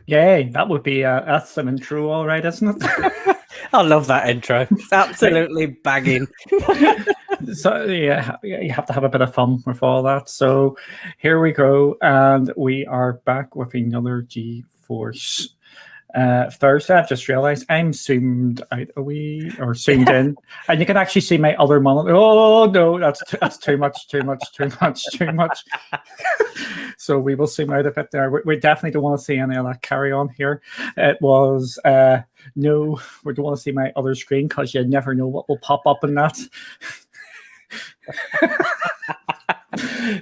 Yay, that would be that's an intro, all right, isn't it? I love that intro. It's absolutely banging. So yeah, you have to have a bit of fun with all that. So here we go, and we are back with another GeForce Thursday. I've just realised I'm zoomed out a wee or zoomed in, and you can actually see my other monitor. Oh no, that's too much, too much, too much, too much. So we will zoom out a bit there. We definitely don't want to see any of that carry on here. It was no, we don't want to see my other screen because you never know what will pop up in that.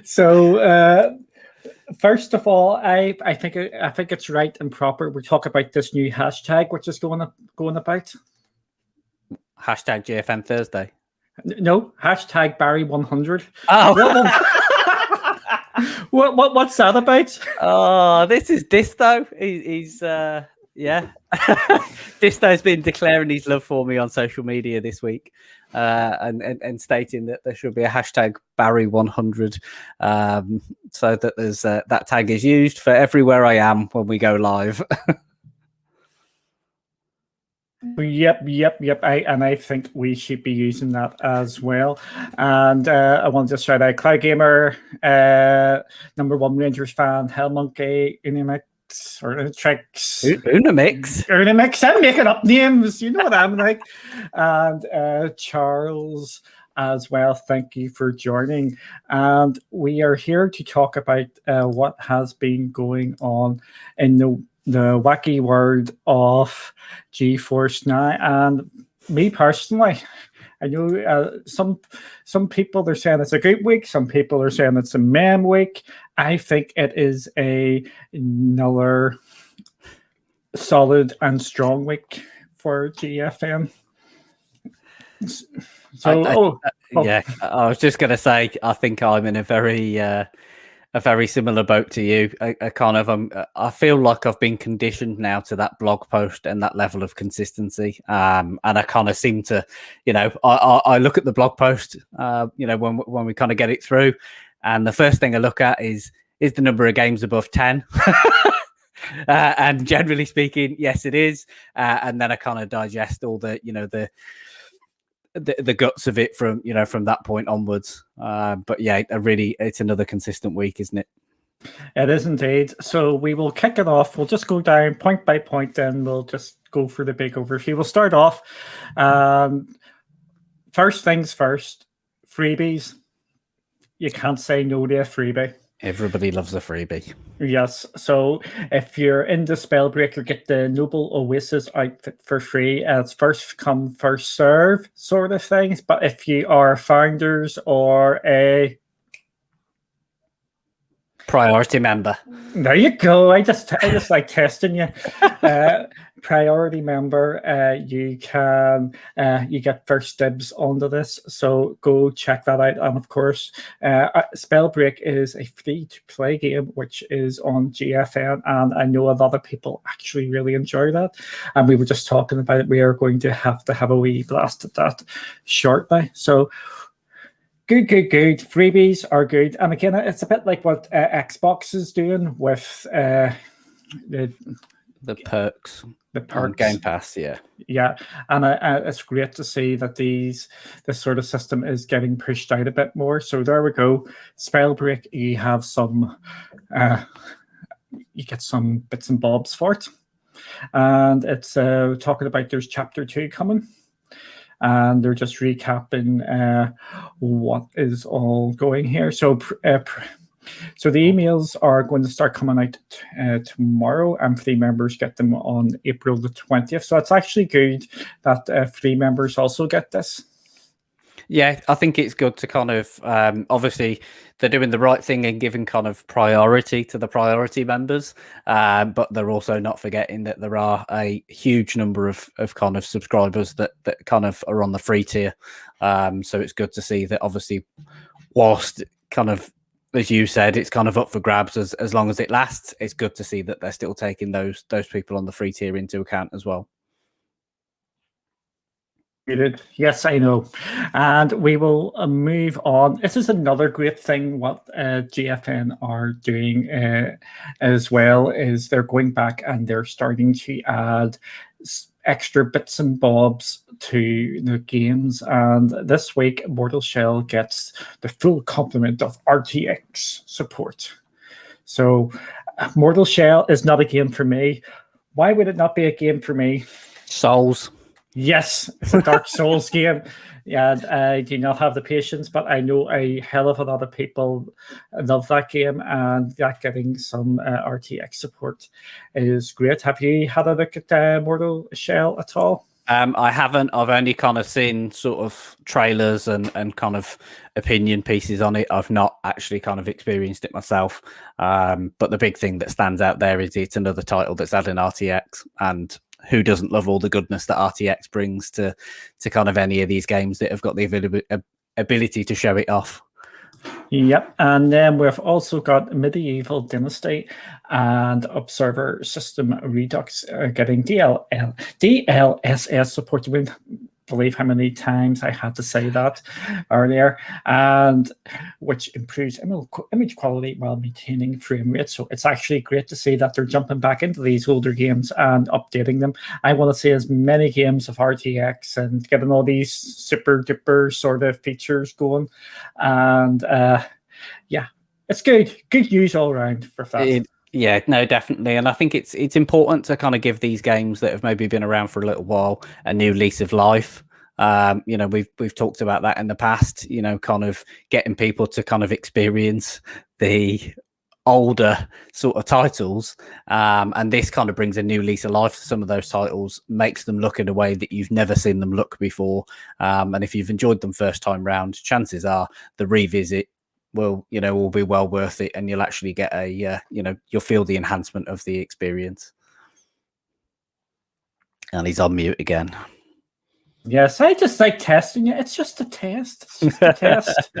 So first of all, I think it's right and proper we talk about this new hashtag which is going about. Hashtag GFN Thursday. No, hashtag Barry 100. Oh, what's that about? Oh, this though. He's yeah. Disto's been declaring his love for me on social media this week, and stating that there should be a hashtag Barry 100, so that there's that tag is used for everywhere I am when we go live. Yep. I think we should be using that as well. And I want to just shout out Cloud Gamer, number one Rangers fan, Hell Monkey, Unimix, or Tricks. Unimix. I'm making up names. You know what I'm like. And Charles as well. Thank you for joining. And we are here to talk about what has been going on in the wacky world of GeForce Now. And me personally, I know some people they're saying it's a great week. Some people are saying it's a meme week. I think it is another solid and strong week for GFN. So, yeah, I was just going to say, I think I'm in a very similar boat to you. I feel like I've been conditioned now to that blog post and that level of consistency. And I kind of seem to, I look at the blog post, when we kind of get it through, and the first thing I look at is the number of games above 10. And generally speaking, yes, it is. And then I kind of digest all the guts of it from that point onwards. But yeah, it's another consistent week, isn't it? It is indeed. So we will kick it off. We'll just go down point by point, and we'll just go for the big overview. We'll start off. First things first, freebies. You can't say no to a freebie. Everybody loves a freebie. Yes. So if you're into Spellbreaker, get the Noble Oasis outfit for free. It's first come, first serve sort of things. But if you are founders or a priority member, there you go. I just like testing you. Priority member, you get first dibs onto this. So go check that out. And of course, Spellbreak is a free-to-play game which is on GFN, and I know a lot of people actually really enjoy that. And we were just talking about it. We are going to have a wee blast at that shortly. So. Good. Freebies are good. And again, it's a bit like what Xbox is doing with the perks. The perks. Game Pass, yeah. Yeah, and it's great to see that this sort of system is getting pushed out a bit more. So there we go. Spellbreak, you have some, you get some bits and bobs for it. And it's talking about there's Chapter 2 coming. And they're just recapping what is all going here. So so the emails are going to start coming out tomorrow, and free members get them on April the 20th. So it's actually good that free members also get this. Yeah, I think it's good to kind of, obviously, they're doing the right thing and giving kind of priority to the priority members, but they're also not forgetting that there are a huge number of kind of subscribers that kind of are on the free tier. So it's good to see that, obviously, whilst kind of, as you said, it's kind of up for grabs as long as it lasts. It's good to see that they're still taking those people on the free tier into account as well. Yes, I know. And we will move on. This is another great thing what GFN are doing as well, is they're going back and they're starting to add extra bits and bobs to the games. And this week, Mortal Shell gets the full complement of RTX support. So Mortal Shell is not a game for me. Why would it not be a game for me? Souls. Yes, it's a Dark Souls game. Yeah, I do not have the patience, but I know a hell of a lot of people love that game, and that getting some RTX support is great. Have you had a look at Mortal Shell at all? I haven't. I've only kind of seen sort of trailers and kind of opinion pieces on it. I've not actually kind of experienced it myself. But the big thing that stands out there is it's another title that's adding RTX, and who doesn't love all the goodness that RTX brings to kind of any of these games that have got the ability to show it off. Yep, and then we've also got Medieval Dynasty and Observer System Redux getting DLSS support. You wouldn't believe how many times I had to say that earlier, and which improves image quality while maintaining frame rate. So it's actually great to see that they're jumping back into these older games and updating them. I want to see as many games of RTX and getting all these super duper sort of features going. And yeah, it's good news all around for that. Yeah, no, definitely. And I think it's important to kind of give these games that have maybe been around for a little while a new lease of life. We've talked about that in the past, kind of getting people to kind of experience the older sort of titles. And this kind of brings a new lease of life to some of those titles, makes them look in a way that you've never seen them look before. And if you've enjoyed them first time round, chances are the revisit will be well worth it, and you'll actually get you'll feel the enhancement of the experience. And he's on mute again. Yes, I just like testing it. It's just a test. It's just a test.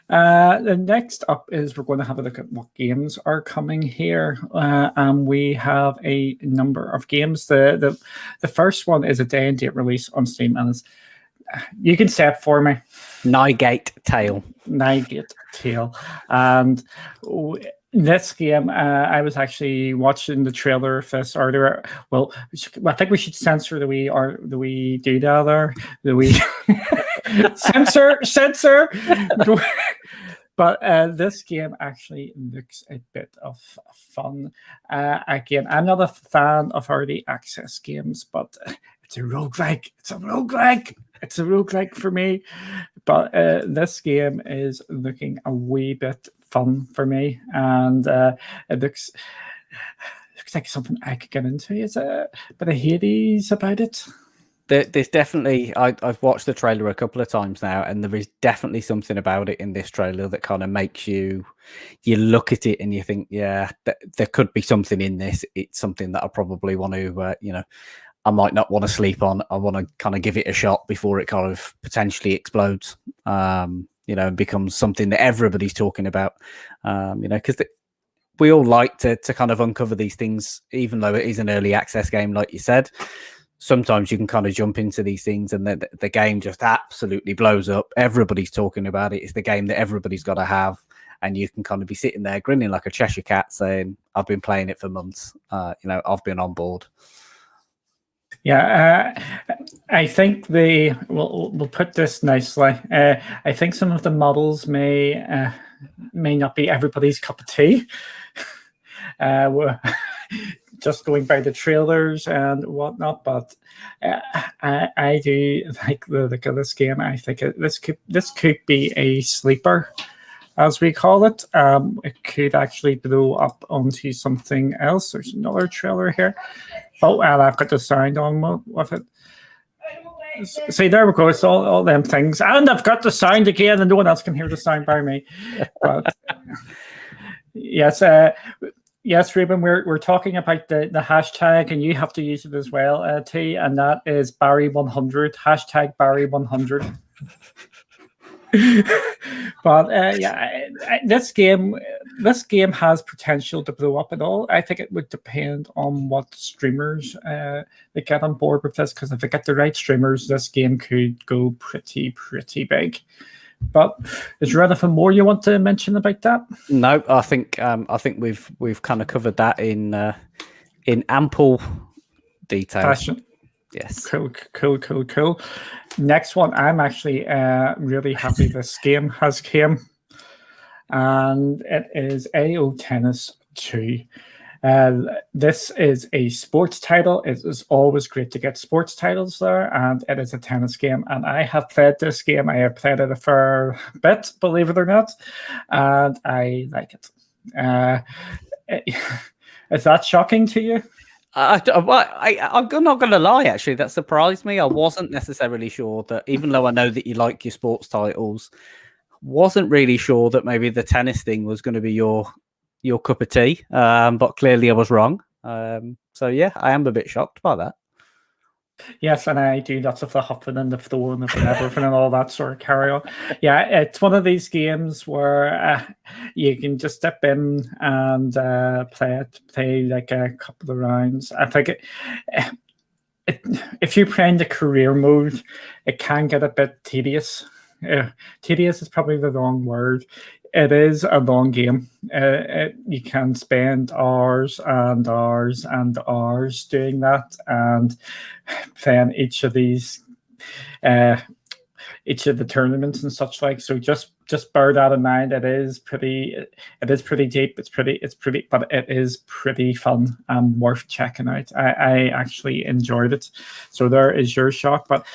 The next up is we're going to have a look at what games are coming here, and we have a number of games. The first one is a day and date release on Steam, and you can say it for me. Nigate Tale. Nigate Tale. And this game, I was actually watching the trailer of this earlier. Well, I think we should censor the wee do that there. The wee censor. But this game actually looks a bit of fun. Again, I'm not a fan of early access games, but it's a roguelike. It's a roguelike for me. But this game is looking a wee bit fun for me, and it looks like something I could get into. It's a bit of Hades about it. There's definitely, I've watched the trailer a couple of times now, and there is definitely something about it in this trailer that kind of makes you look at it and you think, yeah, there could be something in this. It's something that I probably want to, I might not want to sleep on. I want to kind of give it a shot before it kind of potentially explodes, and becomes something that everybody's talking about, because we all like to kind of uncover these things, even though it is an early access game, like you said. Sometimes you can kind of jump into these things and the game just absolutely blows up. Everybody's talking about it. It's the game that everybody's got to have. And you can kind of be sitting there grinning like a Cheshire cat saying, I've been playing it for months. I've been on board. Yeah, I think we'll put this nicely. I think some of the models may not be everybody's cup of tea. Just going by the trailers and whatnot, but I do like the look of this game. I think this could be a sleeper, as we call it. It could actually blow up onto something else. There's another trailer here. Oh, and I've got the sound on with it. See, there we go. It's all them things, and I've got the sound again, and no one else can hear the sound by me. But yes. Yes, Ruben, we're talking about the hashtag, and you have to use it as well, T, and that is Barry100, hashtag Barry100. But this game has potential to blow up and all. I think it would depend on what streamers they get on board with this, because if they get the right streamers, this game could go pretty big. But is there anything more you want to mention about that? No, I think we've kind of covered that in ample detail. Fashion. Yes. Cool. Next one, I'm actually really happy this game has came, and it is AO Tennis 2. This is a sports title. It is always great to get sports titles there, and it is a tennis game. And I have played this game. I have played it a fair bit, believe it or not, and I like it. Is that shocking to you? I'm not going to lie, actually. That surprised me. I wasn't necessarily sure that, even though I know that you like your sports titles, wasn't really sure that maybe the tennis thing was going to be your cup of tea. But clearly I was wrong. So, yeah, I am a bit shocked by that. Yes, and I do lots of the hopping and the throwing and everything and all that sort of carry on. Yeah, it's one of these games where you can just step in and play like a couple of rounds. I think if you play in the career mode, it can get a bit tedious. Tedious is probably the wrong word. It is a long game. You can spend hours and hours and hours doing that, and playing each of the tournaments and such like. So just bear that in mind. It is pretty deep. It's pretty, but it is pretty fun and worth checking out. I actually enjoyed it. So there is your shock, but.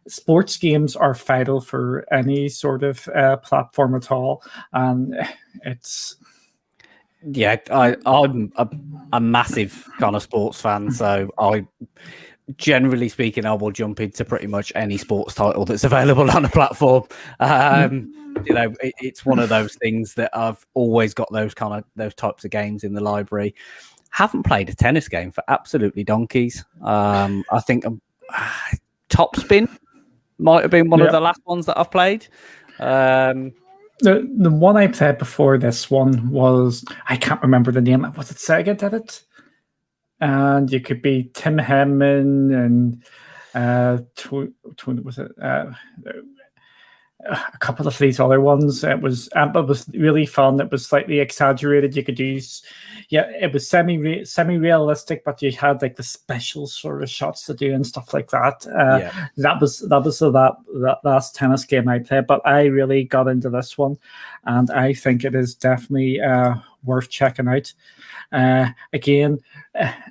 Sports games are vital for any sort of platform at all, and it's. Yeah, I'm a massive kind of sports fan, so generally speaking, I will jump into pretty much any sports title that's available on a platform. It's one of those things that I've always got those types of games in the library. Haven't played a tennis game for absolutely donkeys. I think Top Spin might have been one of the last ones that I've played. The one I played before this one was, I can't remember the name. Was it Sega did it? And you could be Tim Henman and was it a couple of these other ones. It was really fun. It was slightly exaggerated. You could use, it was semi-realistic, but you had like the special sort of shots to do and stuff like that. That was that last tennis game I played, but I really got into this one, and I think it is definitely worth checking out. Again,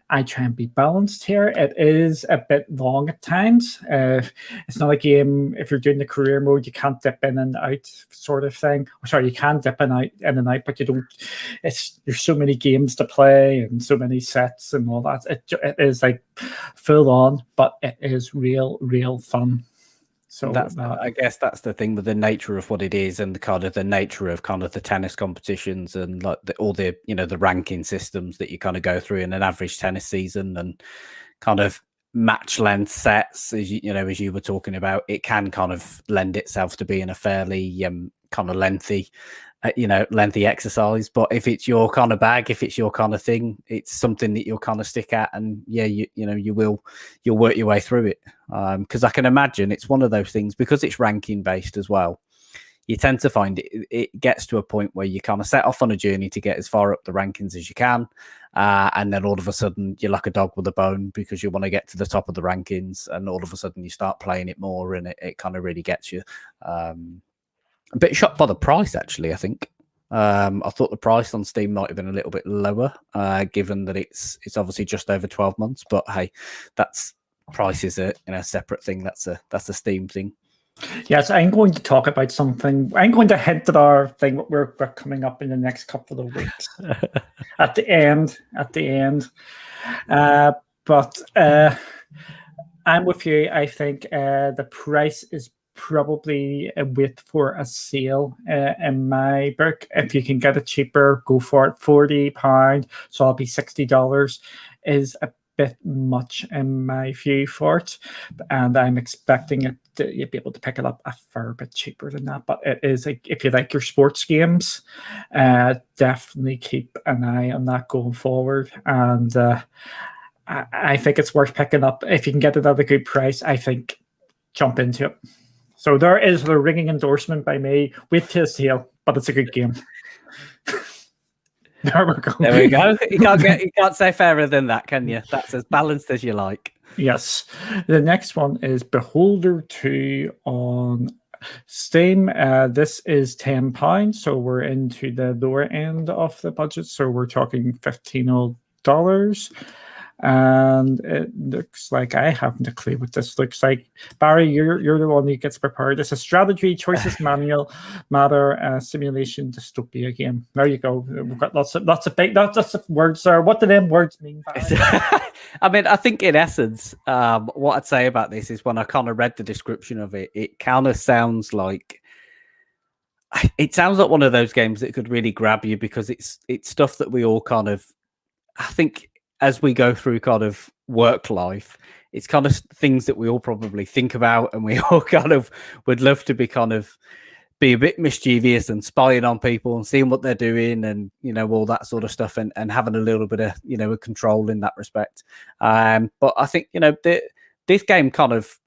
I try and be balanced here. It is a bit long at times. It's not a game, if you're doing the career mode, you can't dip in and out sort of thing. Sorry, you can dip in and out, but you don't. There's so many games to play and so many sets and all that. It is like full on, but it is real fun. So I guess that's the thing with the nature of what it is, and the nature of the tennis competitions, and like all the the ranking systems that you kind of go through in an average tennis season, and kind of match length sets, as you were talking about. It can kind of lend itself to being a fairly kind of lengthy exercise. But if it's your kind of bag, if it's your kind of thing, it's something that you'll kind of stick at, and you'll work your way through it. Because I can imagine it's one of those things, because it's ranking based as well. You tend to find it gets to a point where you kind of set off on a journey to get as far up the rankings as you can, and then all of a sudden you're like a dog with a bone, because you want to get to the top of the rankings, and all of a sudden you start playing it more, and it kind of really gets you. A bit shocked by the price, actually. I think I thought the price on Steam might have been a little bit lower, given that it's obviously just over 12 months. But hey, price is a separate thing. That's a Steam thing. Yes, I'm going to talk about something. I'm going to hint at our thing what we're coming up in the next couple of weeks at the end. But I'm with you. I think the price is probably a wait for a sale in my book. If you can get it cheaper, go for it. £40, so I'll be $60, is a bit much in my view for it, and I'm expecting it to, you'll be able to pick it up a fair bit cheaper than that. But it is like, if you like your sports games, definitely keep an eye on that going forward. And I think it's worth picking up if you can get it at a good price. I think jump into it. So there is the ringing endorsement by me. Wait till sale, but it's a good game. There we go. There we go. You can't say fairer than that, can you? That's as balanced as you like. Yes. The next one is Beholder 2 on Steam. This is £10, so we're into the lower end of the budget. So we're talking $15. And it looks like I haven't a clue what this looks like. Barry, you're the one who gets prepared. It's a strategy, choices manual, matter, simulation, dystopia game. There you go. We've got lots of big words there. What do them words mean, Barry? I mean, I think in essence, what I'd say about this is when I kind of read the description of it, it kind of sounds like one of those games that could really grab you, because it's stuff that we all kind of, I think, as we go through kind of work life, it's kind of things that we all probably think about, and we all kind of would love to be a bit mischievous and spying on people and seeing what they're doing, and all that sort of stuff, and having a little bit of a control in that respect. But I think this game kind of,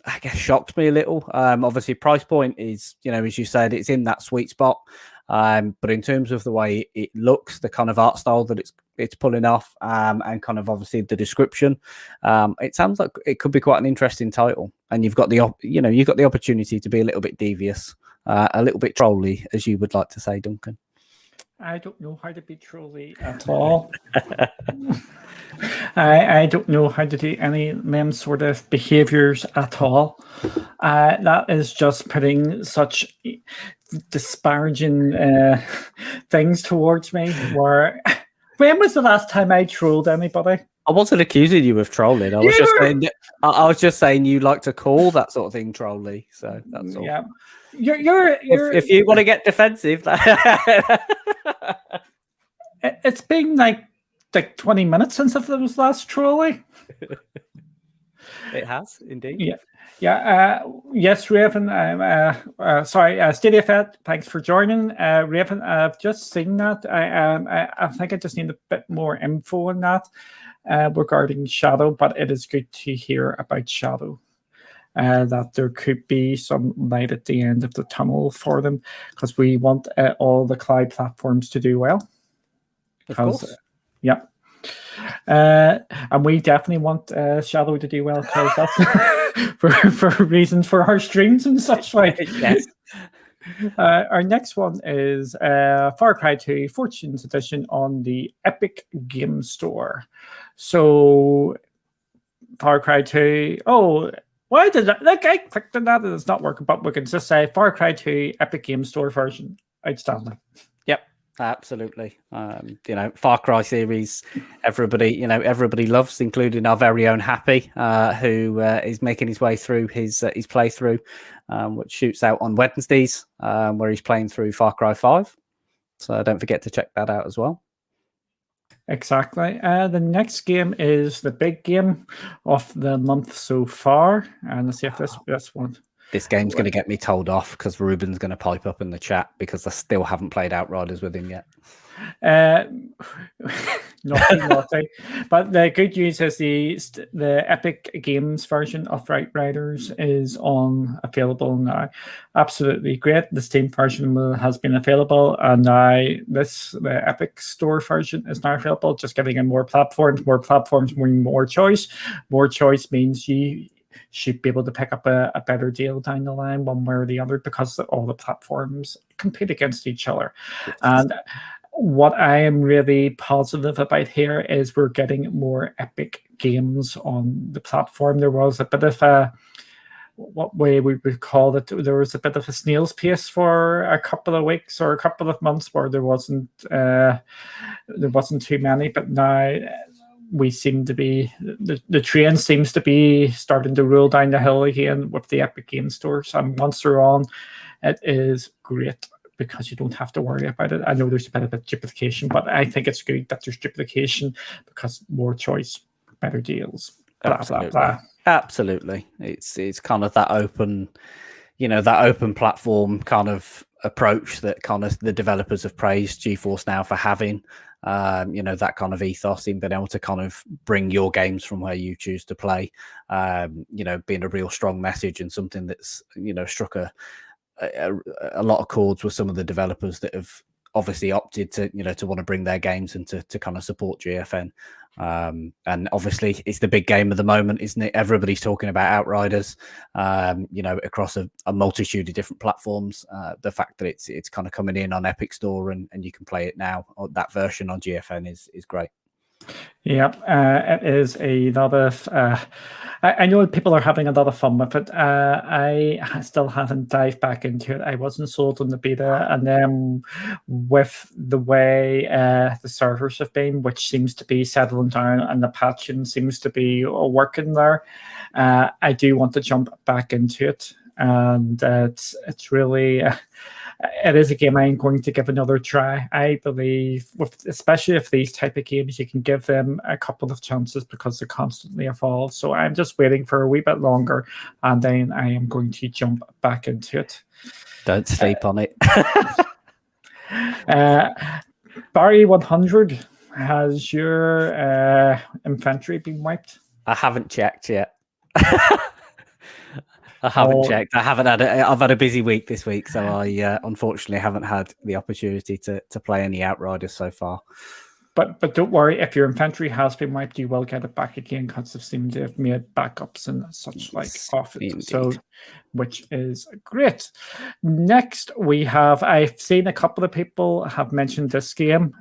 I guess, shocked me a little. Obviously, price point is, as you said, it's in that sweet spot. But in terms of the way it looks, the kind of art style that it's pulling off, and kind of obviously the description, it sounds like it could be quite an interesting title. And you've got the opportunity to be a little bit devious, a little bit trolly, as you would like to say, Duncan. I don't know how to be trolly at all. I don't know how to do any of them sort of behaviors at all. That is just putting such disparaging things towards me. When was the last time I trolled anybody? I wasn't accusing you of trolling. I was just saying you like to call that sort of thing trolly. So that's all. Yeah, you're if you want to get defensive. It's been like 20 minutes since I was last trolling. It has indeed. Yeah. Yes, Raven. Sorry, Stadia Fed. Thanks for joining, Raven. I've just seen that. I think I just need a bit more info on that regarding Shadow, but it is good to hear about Shadow. That there could be some light at the end of the tunnel for them, because we want all the cloud platforms to do well. Of course. Yeah. And we definitely want Shadow to do well, because that's for reasons for our streams and such like. Yes. Our next one is Far Cry 2 Fortune's Edition on the Epic Game Store. So Far Cry 2. Oh, why did I clicked on that and it's not working? But we can just say Far Cry 2 Epic Game Store version. Outstanding. Yep. Absolutely. Far Cry series, everybody loves, including our very own Happy, who is making his way through his playthrough, which shoots out on Wednesdays, where he's playing through Far Cry 5. So don't forget to check that out as well. Exactly. The next game is the big game of the month so far. And let's see if this one. This game's going to get me told off, because Ruben's going to pipe up in the chat because I still haven't played Outriders with him yet. Naughty. But the good news is the Epic Games version of Outriders is available now. Absolutely great. The Steam version has been available, and now the Epic Store version is now available. Just getting in more platforms mean more choice. More choice means you should be able to pick up a better deal down the line, one way or the other, because all the platforms compete against each other. Yes. And what I am really positive about here is we're getting more Epic games on the platform. There was a bit of what way we would call it, there was a bit of a snail's pace for a couple of weeks or a couple of months where there wasn't too many, but now we seem to be, the train seems to be starting to roll down the hill again with the Epic Game Stores. And once they're on, it is great because you don't have to worry about it. I know there's a bit of duplication, but I think it's good that there's duplication because more choice. better deals. Blah, Absolutely. blah, blah. Absolutely. It's kind of that open, that open platform kind of approach that kind of the developers have praised GeForce Now for having. That kind of ethos in being able to kind of bring your games from where you choose to play. Being a real strong message and something that's struck a lot of chords with some of the developers that have obviously opted to to want to bring their games and to kind of support GFN. And obviously it's the big game of the moment, isn't it? Everybody's talking about Outriders, across a multitude of different platforms. The fact that it's kind of coming in on Epic Store and you can play it now, or that version on GFN is great. Yep, it is a lot of. I know people are having a lot of fun with it. I still haven't dived back into it. I wasn't sold on the beta, and then with the way the servers have been, which seems to be settling down, and the patching seems to be working there, I do want to jump back into it, and it's really. It is a game I'm going to give another try. I believe, especially with these type of games, you can give them a couple of chances because they constantly evolve. So I'm just waiting for a wee bit longer, and then I am going to jump back into it. Don't sleep on it. Barry 100, has your inventory been wiped? I haven't checked yet. I haven't checked. I've had a busy week this week, so I unfortunately haven't had the opportunity to play any Outriders so far. But don't worry, if your inventory has been wiped, you will get it back again because they seem to have made backups and such like off it. Indeed. So, which is great. Next, we have, I've seen a couple of people have mentioned this game,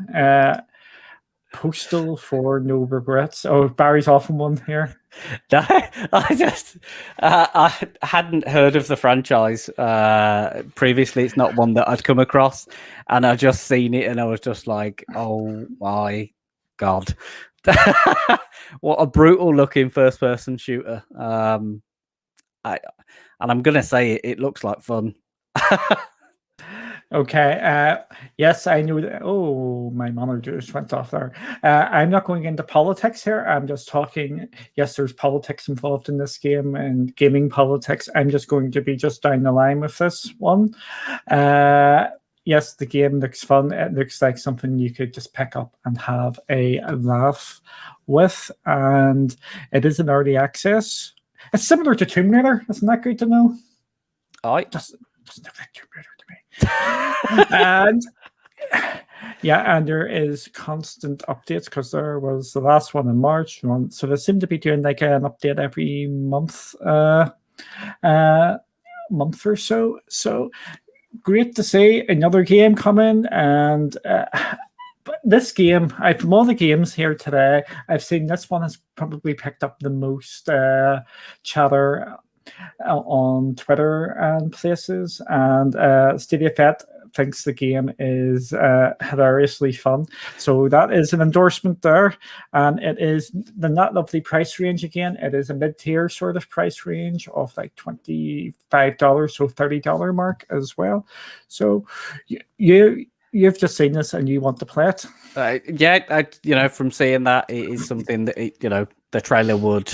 Postal for No Regrets. Oh, Barry's off on one here. I hadn't heard of the franchise previously. It's not one that I'd come across, and I just seen it and I was just like, oh my god. What a brutal looking first person shooter. And I'm gonna say it looks like fun. Okay. Yes, I knew that. Oh, my monitor just went off there. I'm not going into politics here. I'm just talking. Yes, there's politics involved in this game and gaming politics. I'm just going to be just down the line with this one. Yes, the game looks fun. It looks like something you could just pick up and have a laugh with. And it is an early access. It's similar to Tomb Raider. Isn't that good to know? Doesn't look like Tomb Raider to me. And there is constant updates because there was the last one in March, so they seem to be doing like an update every month or so. So great to see another game coming. And but this game, from all the games here today, I've seen this one has probably picked up the most chatter on Twitter and places, and Stadia Fett thinks the game is hilariously fun. So that is an endorsement there, and it is the not lovely price range again. It is a mid-tier sort of price range of like $25, so $30 mark as well. So you've just seen this and you want to play it. From seeing that, it is something that the trailer would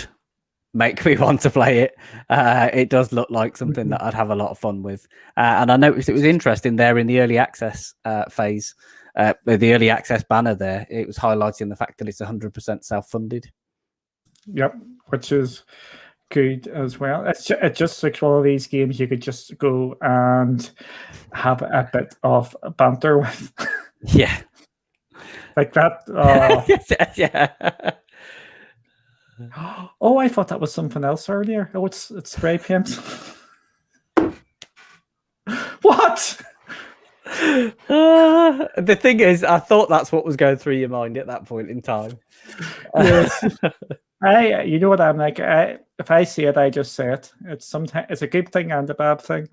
make me want to play it. It does look like something that I'd have a lot of fun with. And I noticed it was interesting there in the early access phase, the early access banner there. It was highlighting the fact that it's 100% self-funded. Yep, which is good as well. It just like one of these games you could just go and have a bit of banter with. Yeah. Like that. Yeah. Oh, I thought that was something else earlier. Oh, it's spray paint. What? The thing is, I thought that's what was going through your mind at that point in time. Yes. You know what I'm like. If I see it, I just say it. It's a good thing and a bad thing.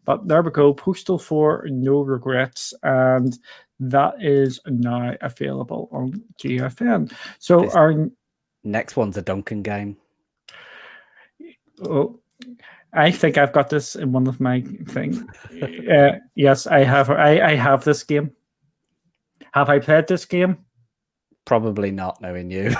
But there we go. Postal for No Regrets, and that is now available on GFN. So our next one's a Duncan game. Oh, I think I've got this in one of my things. Yes, I have. I have this game. Have I played this game? Probably not, knowing you.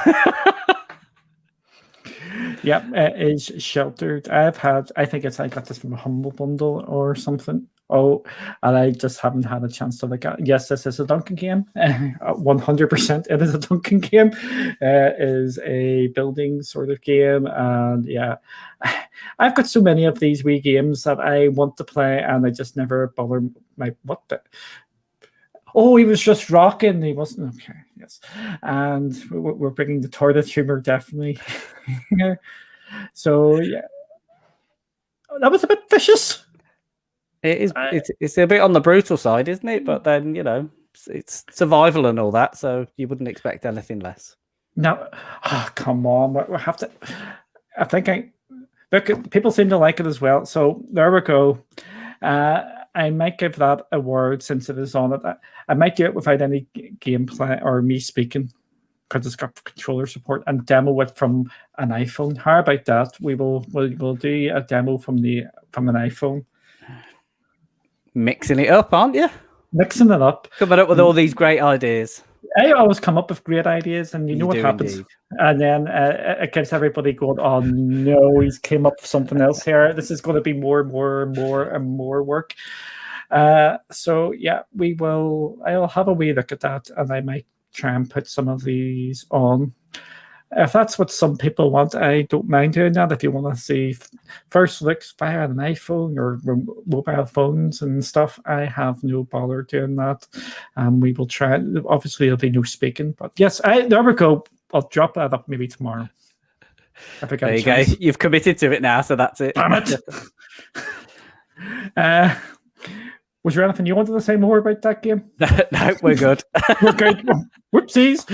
Yep, it is sheltered. I think I got this from a Humble Bundle or something. Oh, and I just haven't had a chance to look at. Yes, this is a Duncan game. 100%, it is a Duncan game. Is a building sort of game, and yeah, I've got so many of these wee games that I want to play, and I just never bother. What the? Oh, he was just rocking. He wasn't okay. Yes, and we're bringing the toilet humor definitely. So yeah, that was a bit vicious. It is. It's a bit on the brutal side, isn't it? But then it's survival and all that, so you wouldn't expect anything less. No, come on, we have to. I think look. People seem to like it as well, so there we go. I might give that a word since it is on it. I might do it without any gameplay or me speaking because it's got controller support and demo it from an iPhone. How about that? We'll do a demo from an iPhone. Mixing it up, aren't you? Mixing it up. Coming up with all these great ideas. I always come up with great ideas, and you know what happens. Indeed. And then it gets everybody going, oh no, he's came up with something else here. This is going to be more work. So yeah, I'll have a wee look at that, and I might try and put some of these on. If that's what some people want, I don't mind doing that. If you want to see first looks via an iPhone or mobile phones and stuff, I have no bother doing that. We will try. Obviously, there'll be no speaking, but yes, there we go. I'll drop that up maybe tomorrow. There you go. You've committed to it now, so that's it. Damn it. Was there anything you wanted to say more about that game? No, we're good. We're good. Whoopsies.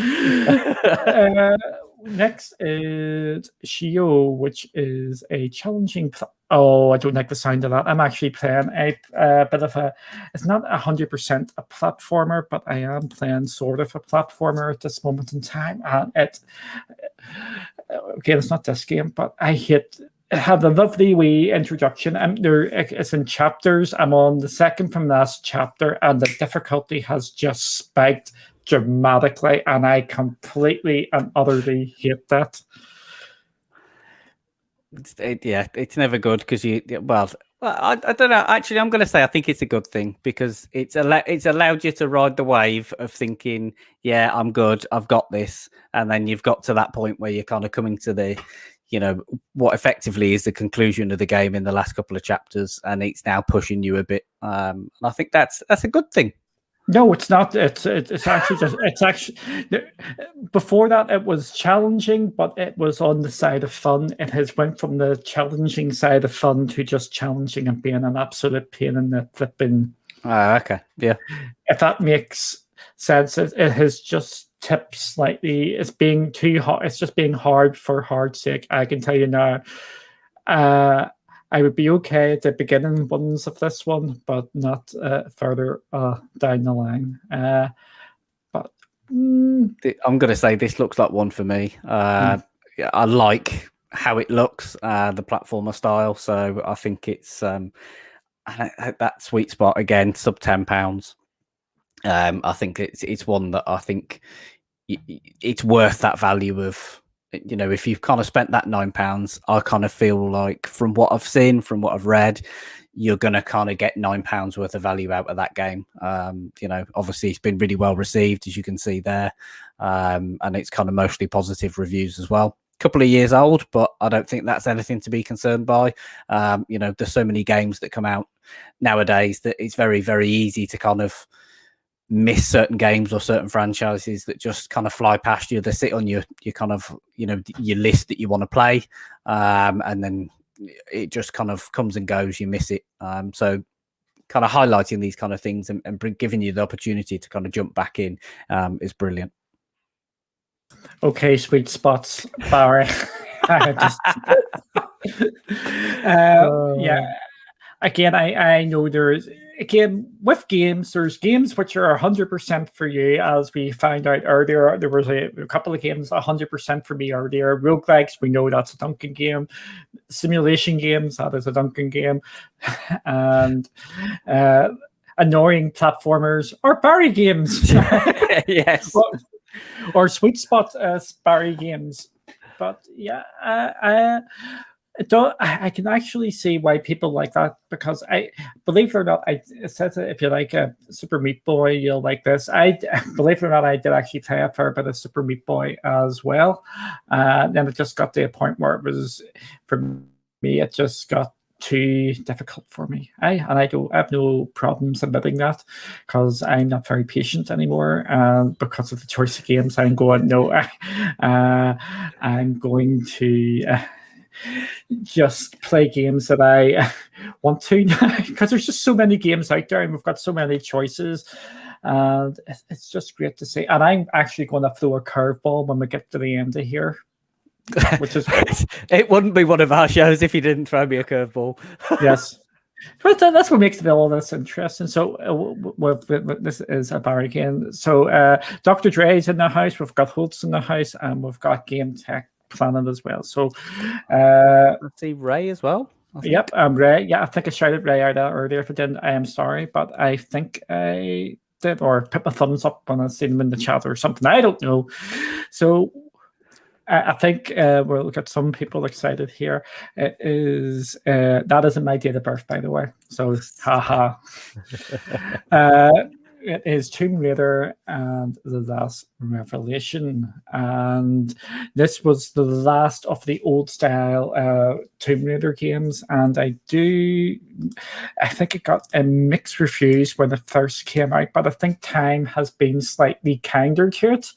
Next is Shio, which is a challenging. I don't like the sound of that. I'm actually playing a bit of a. It's not 100% a platformer, but I am playing sort of a platformer at this moment in time. And it's not this game, but it had a lovely wee introduction. It's in chapters. I'm on the second from last chapter, and the difficulty has just spiked dramatically, and I completely and utterly hate that. It's never good because I don't know. Actually, I'm going to say I think it's a good thing because it's allowed you to ride the wave of thinking, yeah, I'm good, I've got this, and then you've got to that point where you're kind of coming to the, what effectively is the conclusion of the game in the last couple of chapters, and it's now pushing you a bit. And I think that's a good thing. No, it's not. It's actually before that it was challenging, but it was on the side of fun. It has went from the challenging side of fun to just challenging and being an absolute pain in the flipping. Okay, yeah. If that makes sense, it has just tipped slightly. It's being too hard. It's just being hard for hard's sake. I can tell you now. I would be okay at the beginning ones of this one, but not further down the line. But I'm going to say this looks like one for me. I like how it looks, the platformer style. So I think it's that sweet spot again, sub £10. I think it's one that I think it's worth that value of. If you've kind of spent that £9, I kind of feel like from what I've seen, from what I've read, you're going to kind of get £9 worth of value out of that game. Obviously it's been really well received, as you can see there. And it's kind of mostly positive reviews as well. Couple of years old, but I don't think that's anything to be concerned by. There's so many games that come out nowadays that it's very, very easy to kind of miss certain games or certain franchises that just kind of fly past you. They sit on your kind of your list that you want to play, and then it just kind of comes and goes. You miss it. So kind of highlighting these kind of things and giving you the opportunity to kind of jump back in is brilliant. Okay, sweet spots, Barry. Yeah. Again, I know there's with games, there's games which are 100% for you, as we found out earlier. There was a couple of games 100% for me earlier. Roguelikes, we know that's a Duncan game. Simulation games, that is a Duncan game. And annoying platformers or Barry games. Yes. Or sweet spot Barry games. But yeah, I can actually see why people like that, because I believe it or not, it says that if you like a Super Meat Boy, you'll like this. I believe it or not, I did actually play a fair bit of Super Meat Boy as well. Then it just got to a point where it was, for me, it just got too difficult for me. I have no problems admitting that, because I'm not very patient anymore, and because of the choice of games, I'm going no. I'm going to just play games that I want to, because there's just so many games out there, and we've got so many choices. And it's just great to see. And I'm actually going to throw a curveball when we get to the end of here, which is it wouldn't be one of our shows if you didn't throw me a curveball. Yes, but that's what makes all this interesting. So this is a bar again. So Dr. Dre's in the house, we've got Holtz in the house, and we've got Game Tech Planet as well. So let's see, Ray as well. Yep, Ray. Yeah, I think I shouted Ray out earlier. If I didn't, I am sorry, but I think I did, or put my thumbs up when I seen him in the chat or something. I don't know. So I think we'll get some people excited here. It is that isn't my date of birth, by the way. So haha. It is Tomb Raider and the Last Revelation, and this was the last of the old style Tomb Raider games. And I think it got a mixed reviews when it first came out, but I think time has been slightly kinder to it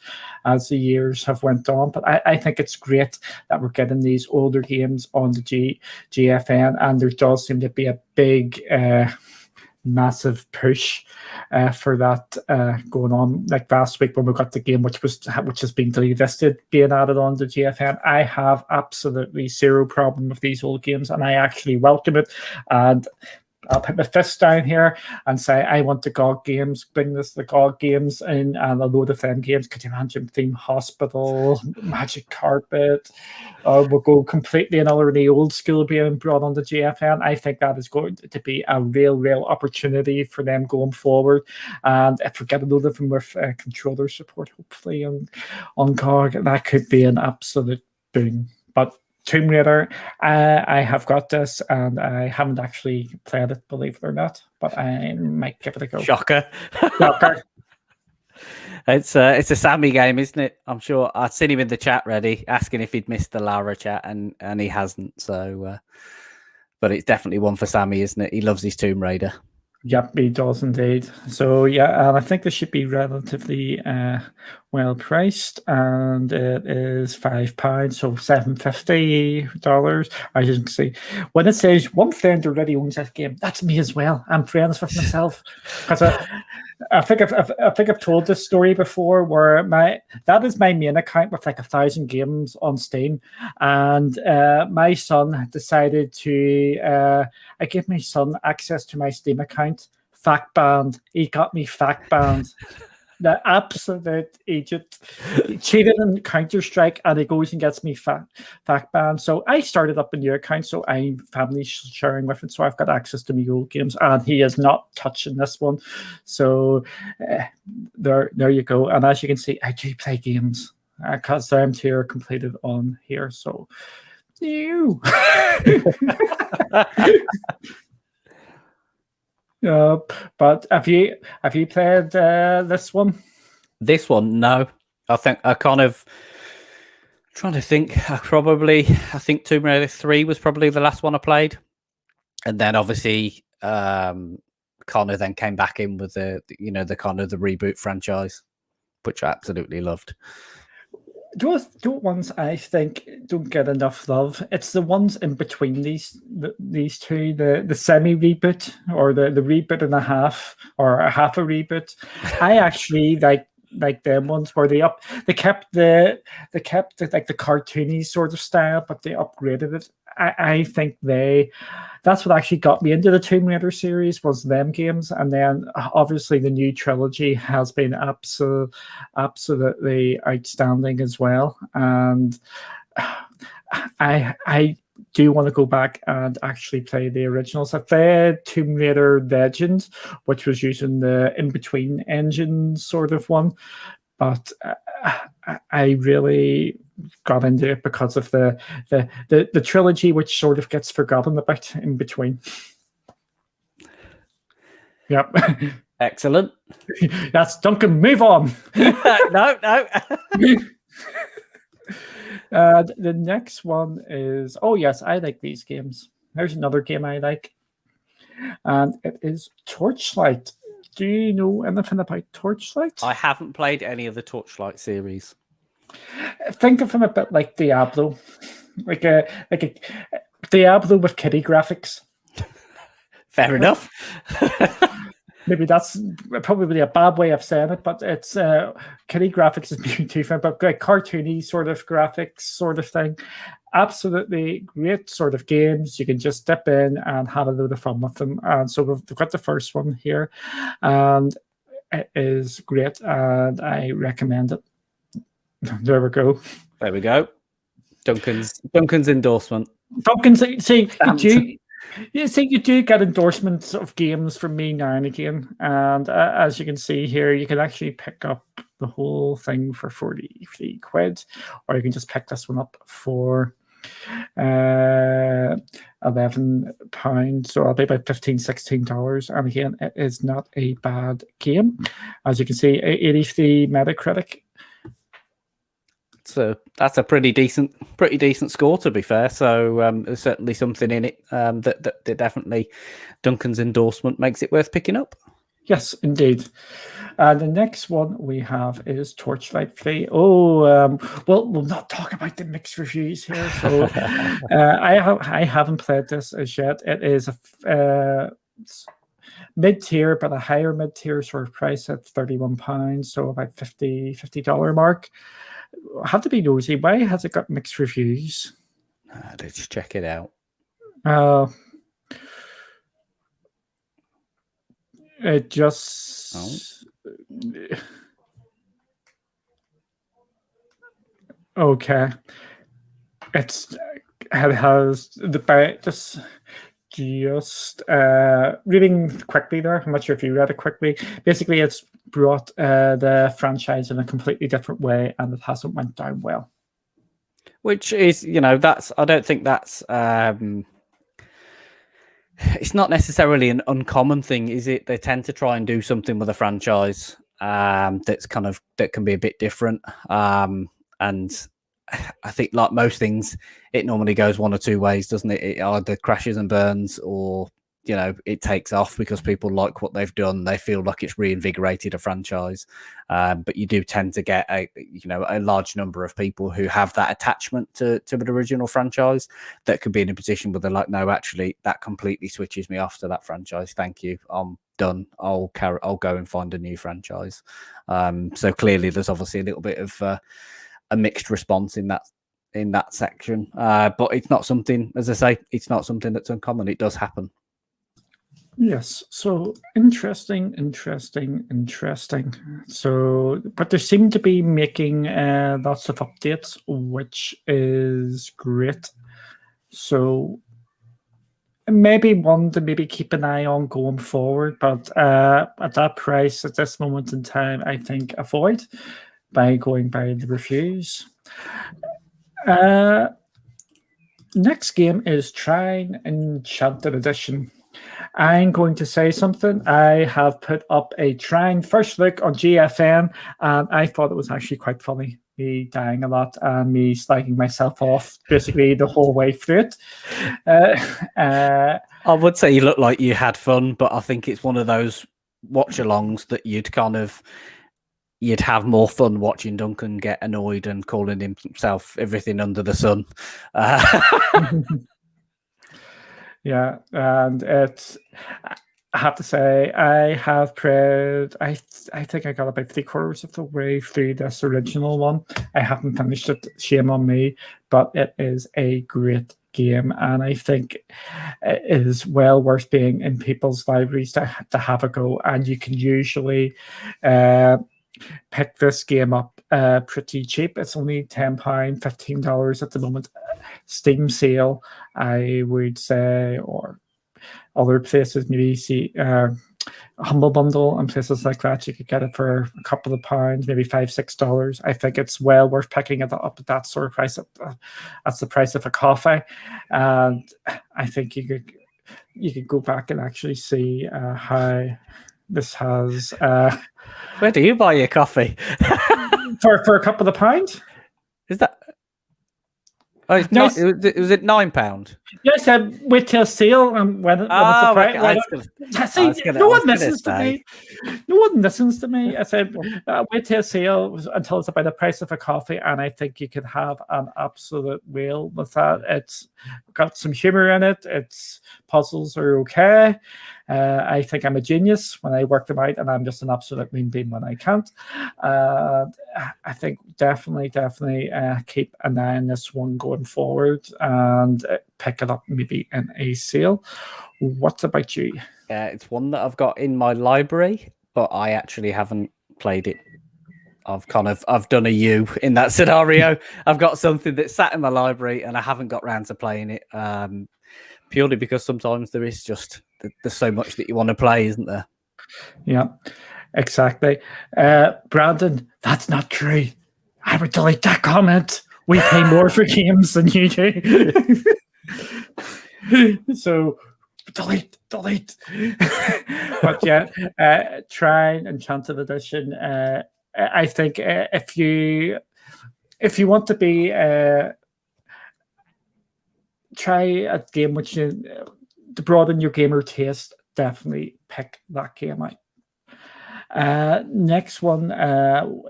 as the years have went on. But I think it's great that we're getting these older games on the GFN, and there does seem to be a big massive push for that going on. Like last week when we got the game which has been delisted being added on to GFN, I have absolutely zero problem with these old games, and I actually welcome it. And I'll put my fist down here and say I want the GOG games, bring the GOG games in, and a load of them games. Could you imagine Theme Hospital, Magic Carpet? We'll go completely another the old school being brought on the GFN. I think that is going to be a real opportunity for them going forward. And if we get a load of them with controller support, hopefully on GOG, that could be an absolute boon. But Tomb Raider, I have got this, and I haven't actually played it, believe it or not, but I might give it a go. Shocker. It's a Sammy game, isn't it? I'm sure I've seen him in the chat ready, asking if he'd missed the Lara chat, and he hasn't. So, but it's definitely one for Sammy, isn't it? He loves his Tomb Raider. Yep, he does indeed. So yeah, and I think this should be relatively well priced, and it is £5, so $750. As you can see, when it says one friend already owns that game, that's me as well. I'm friends with myself, because I think I've told this story before, where that is my main account with like 1,000 games on Steam, and my son decided to. I gave my son access to my Steam account. Fact banned. He got me fact banned. The absolute idiot. He cheated in Counter-Strike, and he goes and gets me fact banned. So I started up a new account, so I'm family sharing with it. So I've got access to my old games, and he is not touching this one. So there you go. And as you can see, I do play games because I'm tier completed on here. So you. But have you played this one? This one, no. I think I kind of trying to think. I think Tomb Raider 3 was probably the last one I played, and then obviously Connor then came back in with the kind of the reboot franchise, which I absolutely loved. Those ones I think don't get enough love. It's the ones in between these two, the semi reboot or the reboot and a half, or a half a reboot. I actually like them ones where they kept the like the cartoony sort of style, but they upgraded it. I think that's what actually got me into the Tomb Raider series, was them games. And then obviously the new trilogy has been absolutely outstanding as well. And I do want to go back and actually play the originals. I played Tomb Raider Legends, which was using the in-between engine sort of one. But I really got into it because of the trilogy, which sort of gets forgotten a bit in between. Yep. Excellent. That's Duncan. Move on. No. The next one is, oh yes, I like these games. There's another game I like, and it is Torchlight. Do you know anything about Torchlight? I haven't played any of the Torchlight series. Think of them a bit like Diablo, like a Diablo with kiddie graphics. Fair enough. Maybe that's probably a bad way of saying it, but it's kiddie graphics is maybe too fair, but like cartoony sort of graphics sort of thing. Absolutely great sort of games. You can just dip in and have a load of fun with them. And so we've got the first one here, and it is great, and I recommend it. There we go. There we go. Duncan's endorsement. Duncan, see, you do get endorsements of games from me now and again, and as you can see here, you can actually pick up the whole thing for 43 quid, or you can just pick this one up for £11, so I'll be about $15-16. And again, it is not a bad game. As you can see, 83 Metacritic. So that's a pretty decent score, to be fair. So there's certainly something in it that definitely Duncan's endorsement makes it worth picking up. Yes, indeed. The next one we have is Torchlight 3. Well, we'll not talk about the mixed reviews here. So I haven't played this as yet. It is a mid-tier, but a higher mid-tier sort of price at £31, so about $50 mark. I have to be nosy. Why has it got mixed reviews? Let's check it out. It just... Okay. It has just reading quickly there. I'm not sure if you read it quickly. Basically, it's brought the franchise in a completely different way, and it hasn't went down well. Which is, that's, I don't think that's, it's not necessarily an uncommon thing, is it? They tend to try and do something with a franchise that can be a bit different. And I think, like most things, it normally goes one or two ways, doesn't it? It either crashes and burns, or it takes off because people like what they've done. They feel like it's reinvigorated a franchise. But you do tend to get a large number of people who have that attachment to the original franchise that could be in a position where they're like, no, actually, that completely switches me off to that franchise. Thank you. I'm done. I'll go and find a new franchise. So clearly there's obviously a little bit of a mixed response in that section. But it's not something, as I say, it's not something that's uncommon. It does happen. Yes, so interesting. So, but they seem to be making lots of updates, which is great. So maybe one to keep an eye on going forward, but at that price, at this moment in time, I think avoid by going by the reviews. Next game is Trine Enchanted Edition. I'm going to say something. I have put up a Trine first look on GFN, and I thought it was actually quite funny. Me dying a lot and me slagging myself off basically the whole way through it. I would say you look like you had fun, but I think it's one of those watch-alongs that you'd have more fun watching Duncan get annoyed and calling himself everything under the sun. Yeah, and it's, I have to say, I have played, I think I got about 3/4 of the way through this original one. I haven't finished it, shame on me, but it is a great game, and I think it is well worth being in people's libraries to have a go, and you can usually pick this game up pretty cheap. It's only £10, $15 at the moment. Steam sale, I would say, or other places maybe see Humble Bundle and places like that. You could get it for a couple of pounds, maybe $5-6. I think it's well worth picking it up at that sort of price. That's the price of a coffee, and I think you could go back and actually see how this has. Where do you buy your coffee? for a couple of pounds? Is that? Oh, it's Nice. not. Was it £9? Yes, wait till sale and when it's the price. No one listens to me. No one listens to me. I said, wait till sale until it's about the price of a coffee, and I think you could have an absolute whale with that. It's got some humor in it. Its puzzles are okay. I think I'm a genius when I work them out, and I'm just an absolute mean bean when I can't. I think definitely keep an eye on this one going forward and pick it up maybe in a sale. What about you? It's one that I've got in my library, but I actually haven't played it. I've done a U in that scenario. I've got something that sat in my library and I haven't got round to playing it. Purely because sometimes there's so much that you want to play, isn't there? Yeah, exactly. Brandon, that's not true. I would delete that comment. We pay more for games than you do. So delete. But yeah, try Enchanted Edition. I think if you want to be try a game which to broaden your gamer taste, definitely pick that game out. Next one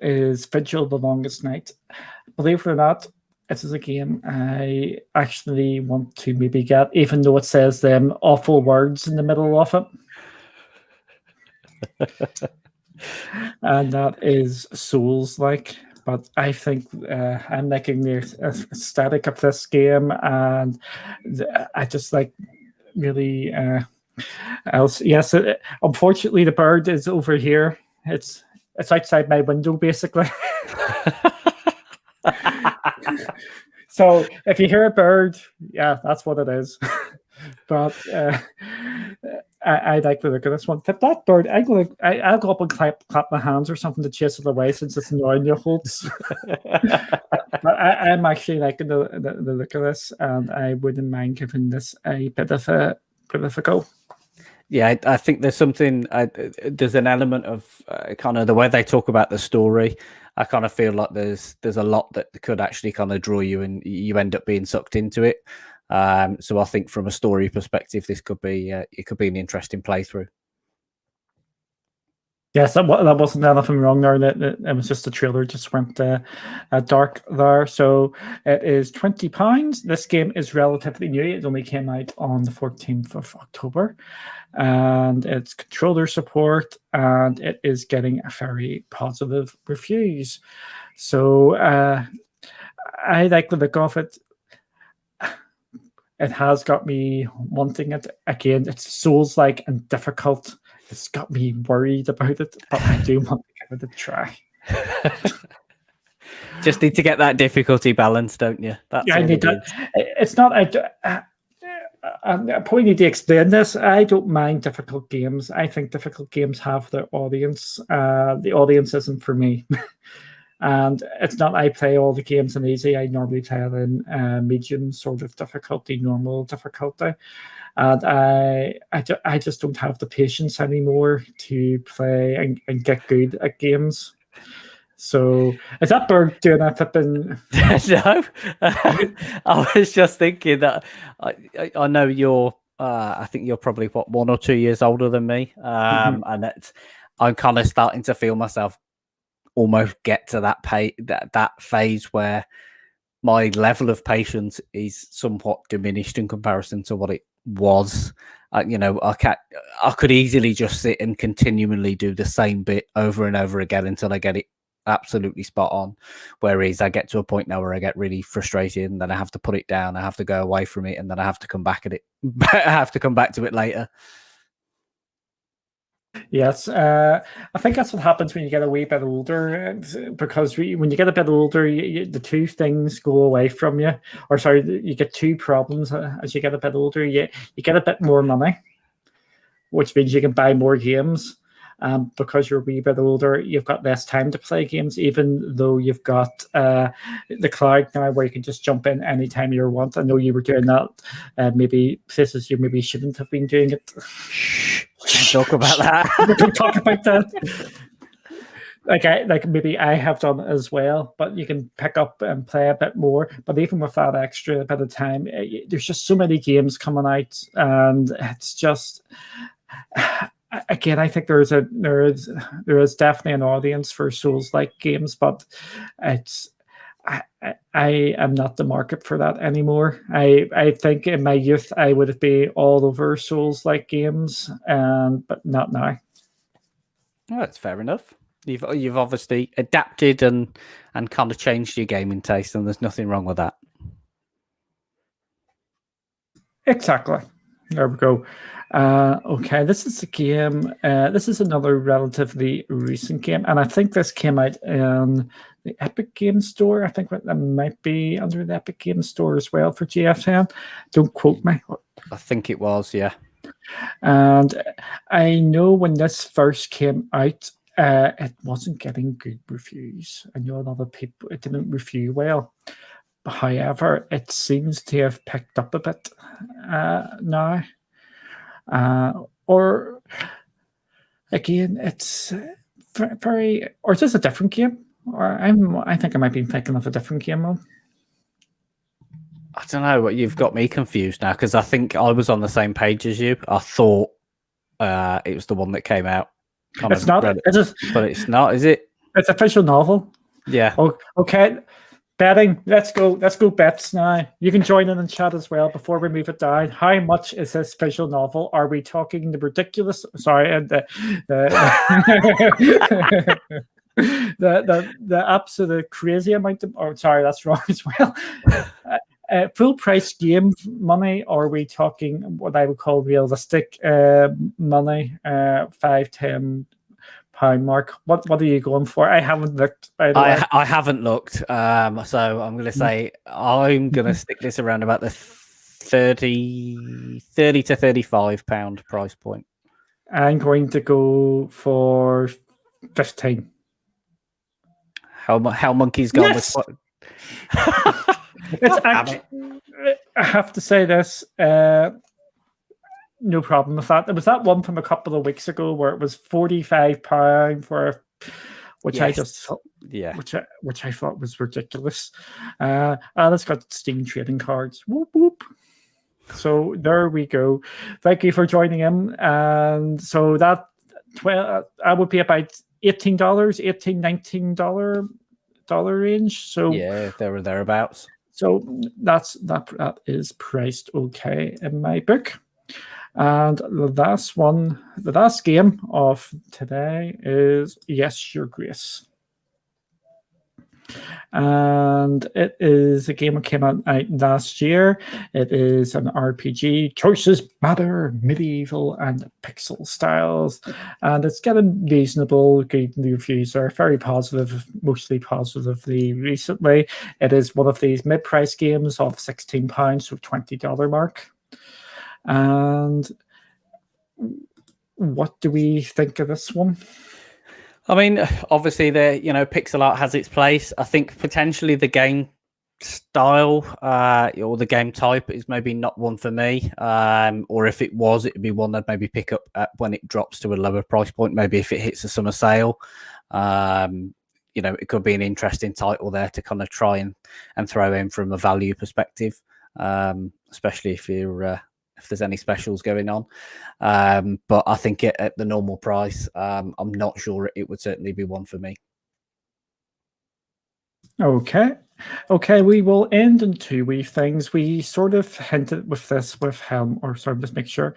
is Vigil: The Longest Night. Believe it or not, this is a game I actually want to maybe get, even though it says them awful words in the middle of it. And that is Souls-like. But I think I'm liking the aesthetic of this game, and I just like really else. Yes, unfortunately, the bird is over here. It's outside my window, basically. So if you hear a bird, yeah, that's what it is. But I like the look of this one. Tip that bird. I'll go up and clap my hands or something to chase it away since it's annoying your holds. But I'm actually liking the look of this, and I wouldn't mind giving this a bit of a go. Yeah, I think there's something. There's an element of kind of the way they talk about the story. I kind of feel like there's a lot that could actually kind of draw you, and you end up being sucked into it. So I think from a story perspective, this could be an interesting playthrough. Yes, that wasn't anything wrong there. It was just the trailer just went dark there. So it is £20. This game is relatively new. It only came out on the 14th of October. And it's controller support, and it is getting very positive reviews. So I like the look of it. It has got me wanting it again. It's Souls-like and difficult. It's got me worried about it, but I do want to give it a try. Just need to get that difficulty balance, don't you? That's I need that. It's not. I probably need to explain this. I don't mind difficult games. I think difficult games have their audience. The audience isn't for me. And it's not I play all the games in easy. I normally play it in medium sort of difficulty, normal difficulty. And I just don't have the patience anymore to play and get good at games. So is that bird doing a flipping? No, I was just thinking that I know you're. I think you're probably 1 or 2 years older than me, and I'm kind of starting to feel myself almost get to that phase where my level of patience is somewhat diminished in comparison to what it was. I could easily just sit and continually do the same bit over and over again until I get it absolutely spot on. Whereas I get to a point now where I get really frustrated, and then I have to put it down. I have to go away from it, and then I have to come back at it. I have to come back to it later. Yes, I think that's what happens when you get a wee bit older, because when you get a bit older, the two things go away from you. Or sorry, you get two problems as you get a bit older. You get a bit more money, which means you can buy more games. because you're a wee bit older, you've got less time to play games, even though you've got the cloud now where you can just jump in anytime you want. I know you were doing that. Maybe places you maybe shouldn't have been doing it. Talk about that. Don't talk about that. Like maybe I have done it as well, but you can pick up and play a bit more. But even with that extra bit of time, there's just so many games coming out, and it's just again, I think there is definitely an audience for Souls-like games, but it's I am not the market for that anymore. I think in my youth I would have been all over Souls-like games, but not now. Well, that's fair enough. You've obviously adapted and kind of changed your gaming taste, and there's nothing wrong with that. Exactly. There we go. Okay, this is a game. This is another relatively recent game, and I think this came out in the Epic Game Store. I think that might be under the Epic Game Store as well for GFN. Don't quote me. I think it was, yeah. And I know when this first came out, it wasn't getting good reviews. I know a lot of people, it didn't review well. However, it seems to have picked up a bit now. Or again, it's very, or is this a different game? Or I think I might be thinking of a different game. I don't know. What you've got me confused now, because I think I was on the same page as you. I thought it was the one that came out. It's not. But it's not, is it? It's a visual novel. Yeah. Oh, okay. Betting. Let's go bets now. You can join in and chat as well before we move it down. How much is this visual novel? Are we talking the ridiculous? Sorry, and the absolute crazy amount of? Oh, sorry, that's wrong as well. Full price game money, or are we talking what I would call realistic money? £5-10 mark. What are you going for? I haven't looked. By the way. I haven't looked. So I'm going to say I'm going to stick this around about the 30 to £35 price point. I'm going to go for 15. How Monkey's gone Yes! with what? It's actually, I have to say this. No problem with that. There was that one from a couple of weeks ago where it was £45 for, which yes. I just thought, which I thought was ridiculous. And it's got Steam trading cards. Whoop whoop. So there we go. Thank you for joining in. And so that I would be about $18, $19 range. So yeah, there or thereabouts. So that is priced okay in my book. And the last game of today is Yes, Your Grace. And it is a game that came out last year. It is an RPG, choices matter, medieval and pixel styles. And it's getting reasonable. Good reviews are very positive, mostly positively recently. It is one of these mid-price games of £16, so $20 mark. And what do we think of this one? I mean, obviously, pixel art has its place. I think potentially the game style or the game type is maybe not one for me. Or if it was, it'd be one I'd maybe pick up when it drops to a lower price point. Maybe if it hits a summer sale. It could be an interesting title there to kind of try and throw in from a value perspective, especially if there's any specials going on. But I think at the normal price, I'm not sure it would certainly be one for me. Okay, we will end in two wee things. We sort of hinted with this with Helm, or sorry, just make sure.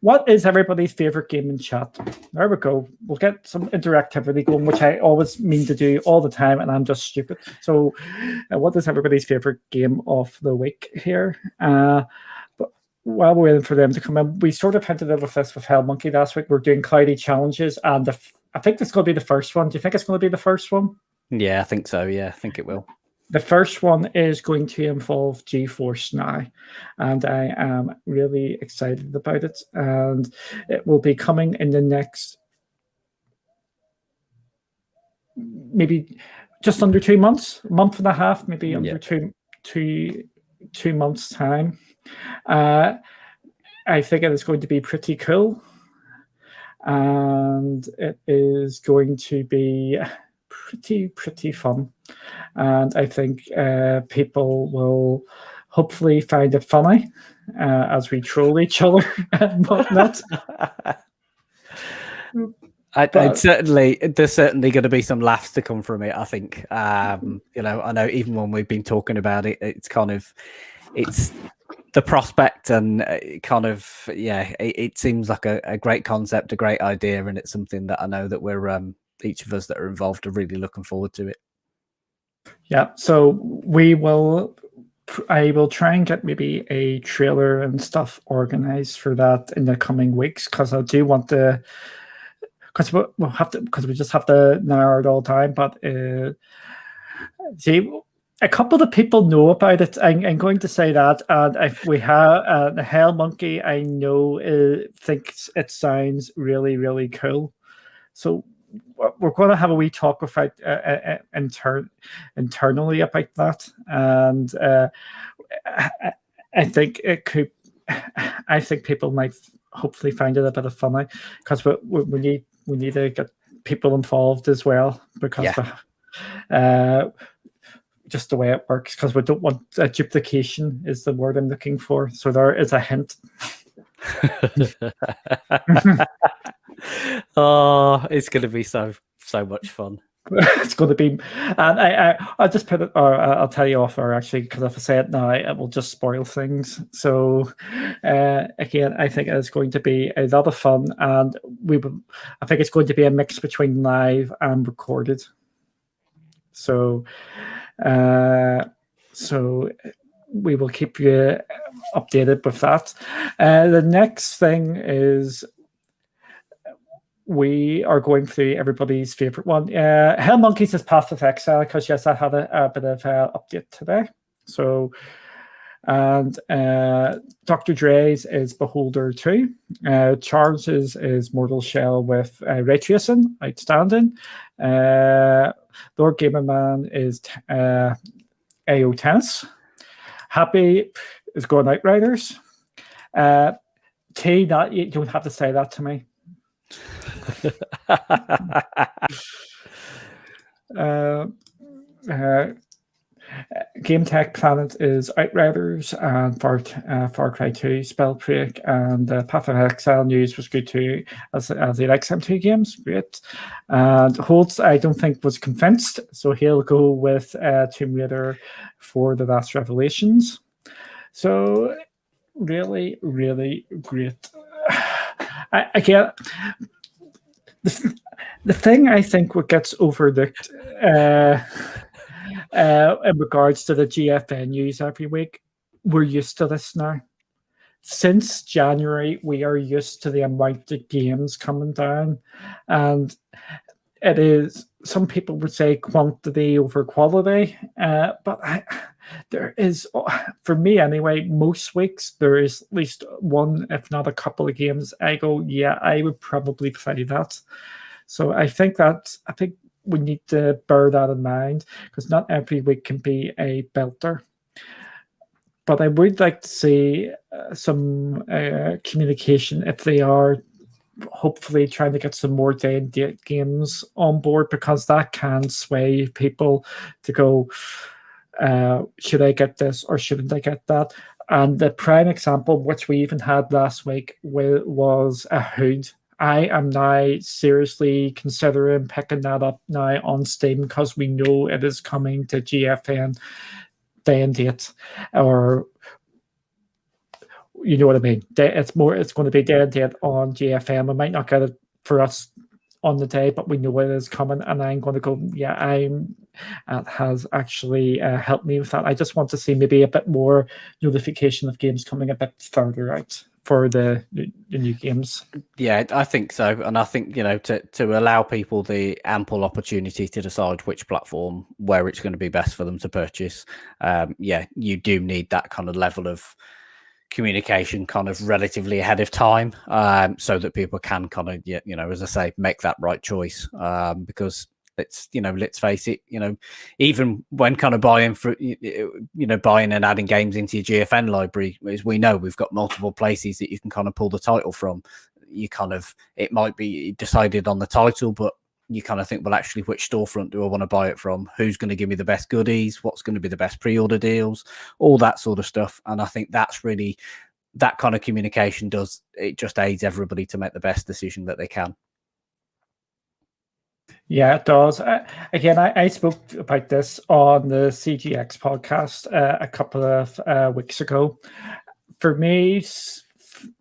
What is everybody's favorite game in chat? There we go. We'll get some interactivity going, which I always mean to do all the time, and I'm just stupid. So what is everybody's favorite game of the week here? But while we're waiting for them to come in, we sort of hinted with this with Hell Monkey last week. We're doing cloudy challenges, and I think it's going to be the first one. Do you think it's going to be the first one? Yeah, I think so. Yeah, I think it will. The first one is going to involve GeForce Now, and I am really excited about it. And it will be coming in the next maybe just under 2 months, a month and a half, maybe under two months' time. I think it is going to be pretty cool, and it is going to be pretty fun. And I think people will hopefully find it funny as we troll each other and whatnot. There's certainly going to be some laughs to come from it. I think, I know even when we've been talking about it, it's the prospect and it seems like a great concept, a great idea, and it's something that I know that we're each of us that are involved are really looking forward to it. Yeah, so I will try and get maybe a trailer and stuff organized for that in the coming weeks, because I do want to. Because we just have to narrow it all down. But see, a couple of people know about it. I'm going to say that, and if we have the Hell Monkey, I know thinks it sounds really, really cool. So we're going to have a wee talk about internally about that, and I think it could. I think people might hopefully find it a bit of funny, because we need to get people involved as well, because just the way it works, because we don't want duplication is the word I'm looking for. So there is a hint. Oh, it's going to be so much fun. It's going to be, and I'll just put it, or I'll tell you off, or actually, because if I say it now, it will just spoil things. So, again, I think it's going to be a lot of fun, and I think it's going to be a mix between live and recorded. So, we will keep you updated with that. The next thing is, we are going through everybody's favorite one. Hell Monkeys is Path of Exile, because yes, I had a bit of update today. So, and Dr. Dre's is Beholder 2. Charles's is Mortal Shell with ray tracing, outstanding. Lord Gamer Man is AO Tennis. Happy is Going Outriders. T, that you don't have to say that to me. Game Tech Planet is Outriders, and Far Cry 2 Spellbreak, and Path of Exile news was good too, as he likes them two games. Great. And Holtz, I don't think, was convinced, so he'll go with Tomb Raider for the Last Revelations. So really, really great. I can't. The thing I think what gets overlooked in regards to the GFN news every week, we're used to this now. Since January, we are used to the amount of games coming down, and it is, some people would say, quantity over quality, but there is, for me anyway, most weeks there is at least one, if not a couple of games I go, yeah, I would probably play that. So I think we need to bear that in mind, because not every week can be a belter. But I would like to see some communication, if they are hopefully trying to get some more day-and-date games on board, because that can sway people to go, should I get this or shouldn't I get that? And the prime example, which we even had last week, was a Hood. I am now seriously considering picking that up now on Steam, because we know it is coming to GFN day and date, or you know what I mean. It's going to be day and date on GFN. We might not get it for us on the day, but we know it is coming, and I'm going to go, yeah, it has actually helped me with that. I just want to see maybe a bit more notification of games coming a bit further out for the the new games. Yeah, I think so, and I think to allow people the ample opportunity to decide which platform where it's going to be best for them to purchase. You do need that kind of level of communication kind of relatively ahead of time, so that people can kind of as I say, make that right choice, because let's face it, even when kind of buying and adding games into your GFN library, as we know, we've got multiple places that you can kind of pull the title from. It might be decided on the title, but you kind of think, well, actually, which storefront do I want to buy it from? Who's going to give me the best goodies? What's going to be the best pre-order deals? All that sort of stuff. And I think that's really, that kind of communication just aids everybody to make the best decision that they can. Yeah, it does. Again, I spoke about this on the CGX podcast a couple of weeks ago. For me,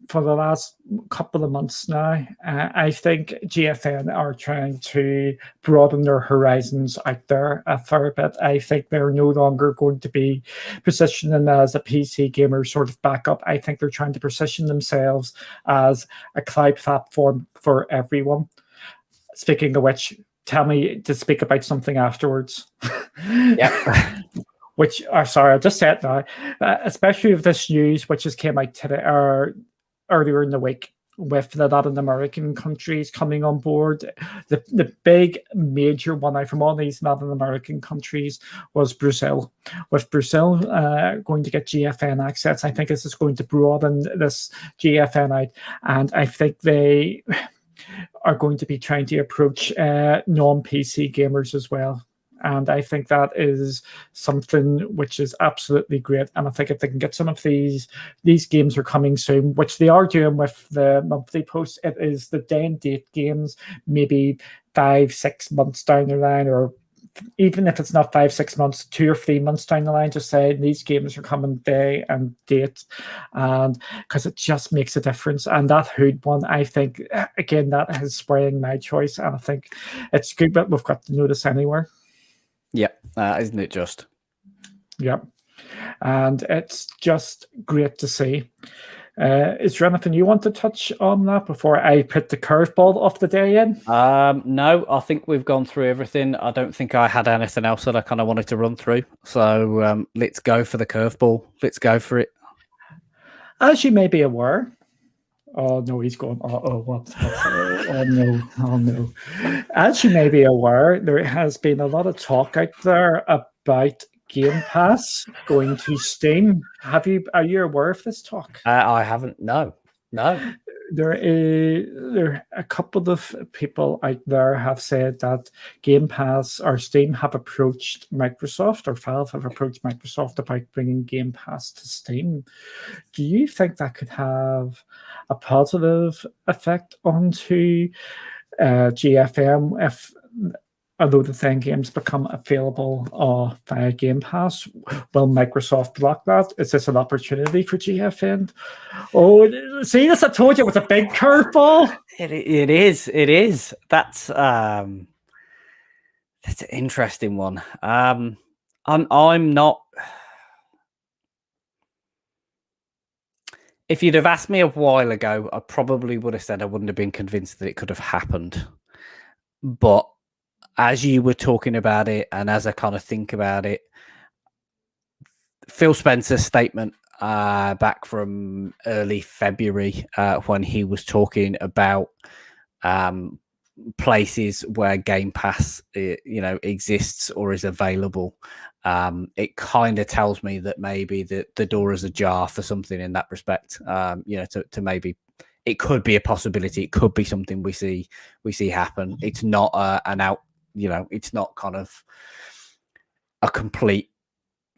for the last couple of months now, I think GFN are trying to broaden their horizons out there a fair bit. I think they're no longer going to be positioning as a PC gamer sort of backup. I think they're trying to position themselves as a cloud platform for everyone. Speaking of which, tell me to speak about something afterwards. Yeah. Which, sorry, I'll just say it now. Especially with this news, which just came out today or earlier in the week, with the Latin American countries coming on board. The big major one out from all these Latin American countries was Brazil. With Brazil going to get GFN access, I think this is going to broaden this GFN out, and I think they are going to be trying to approach non-PC gamers as well. And I think that is something which is absolutely great. And I think if they can get some of these games are coming soon, which they are doing with the monthly posts, it is the day and date games, maybe 5-6 months down the line, or even if it's not 5-6 months, 2 or 3 months down the line, just say these games are coming day and date, and because it just makes a difference. And that Hood one, I think, again, that is swaying my choice, and I think it's good that we've got to notice anywhere. Yep, isn't it just? Yep, and it's just great to see. Is there anything you want to touch on that before I put the curveball of the day in? No, I think we've gone through everything. I don't think I had anything else that I kind of wanted to run through. So let's go for the curveball. Let's go for it. As you may be aware, oh no, he's going. What? Oh no. As you may be aware, there has been a lot of talk out there about Game Pass going to Steam. Are you aware of this talk? I haven't. No. There are a couple of people out there have said that Game Pass or Steam have approached Microsoft, or Valve have approached Microsoft about bringing Game Pass to Steam. Do you think that could have a positive effect onto GFM if, although the thing games become available via Game Pass, will Microsoft block that? Is this an opportunity for GFN? Oh, see, this, I told you it was a big curveball. It is. That's an interesting one. I'm not. If you'd have asked me a while ago, I probably would have said I wouldn't have been convinced that it could have happened. But as you were talking about it, and as I kind of think about it, Phil Spencer's statement back from early February, when he was talking about places where Game Pass, exists or is available, it kind of tells me that maybe the door is ajar for something in that respect. To maybe it could be a possibility. It could be something we see happen. It's not an out. It's not kind of a complete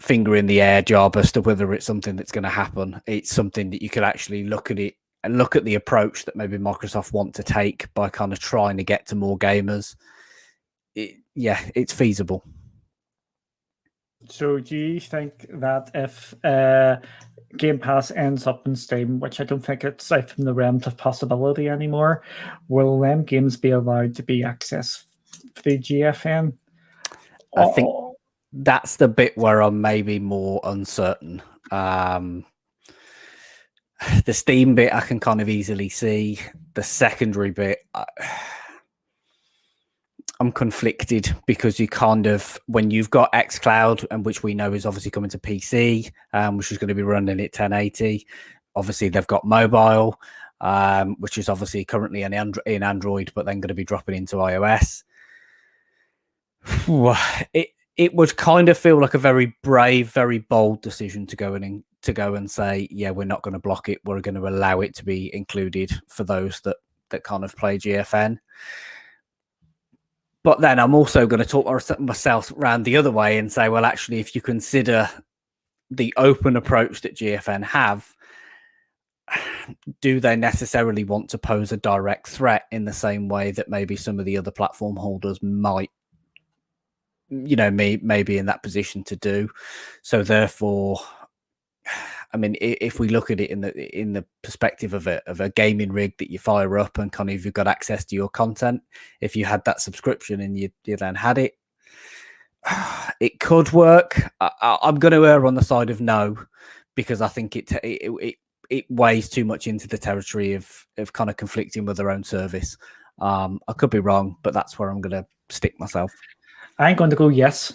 finger in the air job as to whether it's something that's going to happen. It's something that you could actually look at it and look at the approach that maybe Microsoft want to take by kind of trying to get to more gamers. It's feasible. So do you think that if Game Pass ends up in Steam, which I don't think it's out from the realm of possibility anymore, will them games be allowed to be accessed through GFN? I think that's the bit where I'm maybe more uncertain. The Steam bit I can kind of easily see. The secondary bit, I'm conflicted, because you kind of, when you've got xCloud, and which we know is obviously coming to PC, which is going to be running at 1080. Obviously, they've got mobile, which is obviously currently in Android, but then going to be dropping into iOS. It would kind of feel like a very brave, very bold decision to go and say, yeah, we're not going to block it. We're going to allow it to be included for those that kind of play GFN. But then I'm also going to talk myself around the other way and say, well, actually, if you consider the open approach that GFN have, do they necessarily want to pose a direct threat in the same way that maybe some of the other platform holders might, maybe in that position to do? So therefore, I mean, if we look at it in the perspective of a gaming rig that you fire up and kind of you've got access to your content, if you had that subscription and you then had it, it could work. I'm going to err on the side of no, because I think it weighs too much into the territory of kind of conflicting with their own service. I could be wrong, but that's where I'm going to stick myself. I'm going to go yes.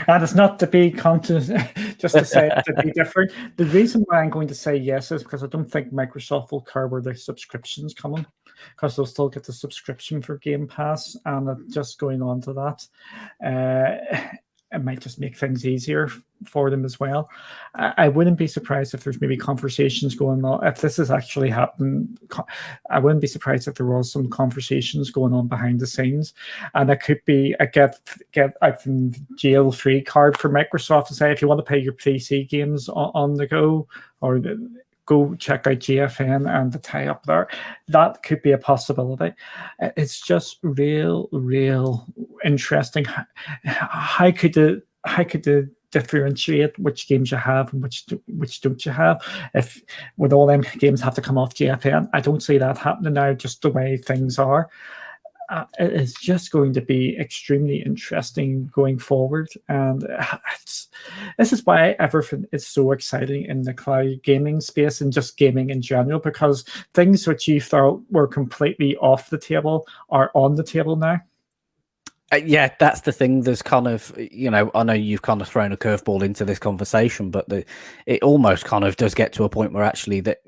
And it's not to be just to say it to be different. The reason why I'm going to say yes is because I don't think Microsoft will care where the subscription's coming, because they'll still get the subscription for Game Pass, and just going on to that, it might just make things easier for them as well. I wouldn't be surprised if there's maybe conversations going on. If this is actually happening, I wouldn't be surprised if there was some conversations going on behind the scenes. And it could be a get out from jail free card for Microsoft to say, if you want to play your PC games on the go, or go check out GFN and the tie up there. That could be a possibility. It's just real interesting. How could they differentiate which games you have and which don't you have? If with all them games have to come off GFN, I don't see that happening now, just the way things are. It's just going to be extremely interesting going forward, and this is why everything is so exciting in the cloud gaming space and just gaming in general, because things which you thought were completely off the table are on the table now. Yeah, that's the thing. There's kind of, I know you've kind of thrown a curveball into this conversation, but it almost kind of does get to a point where actually that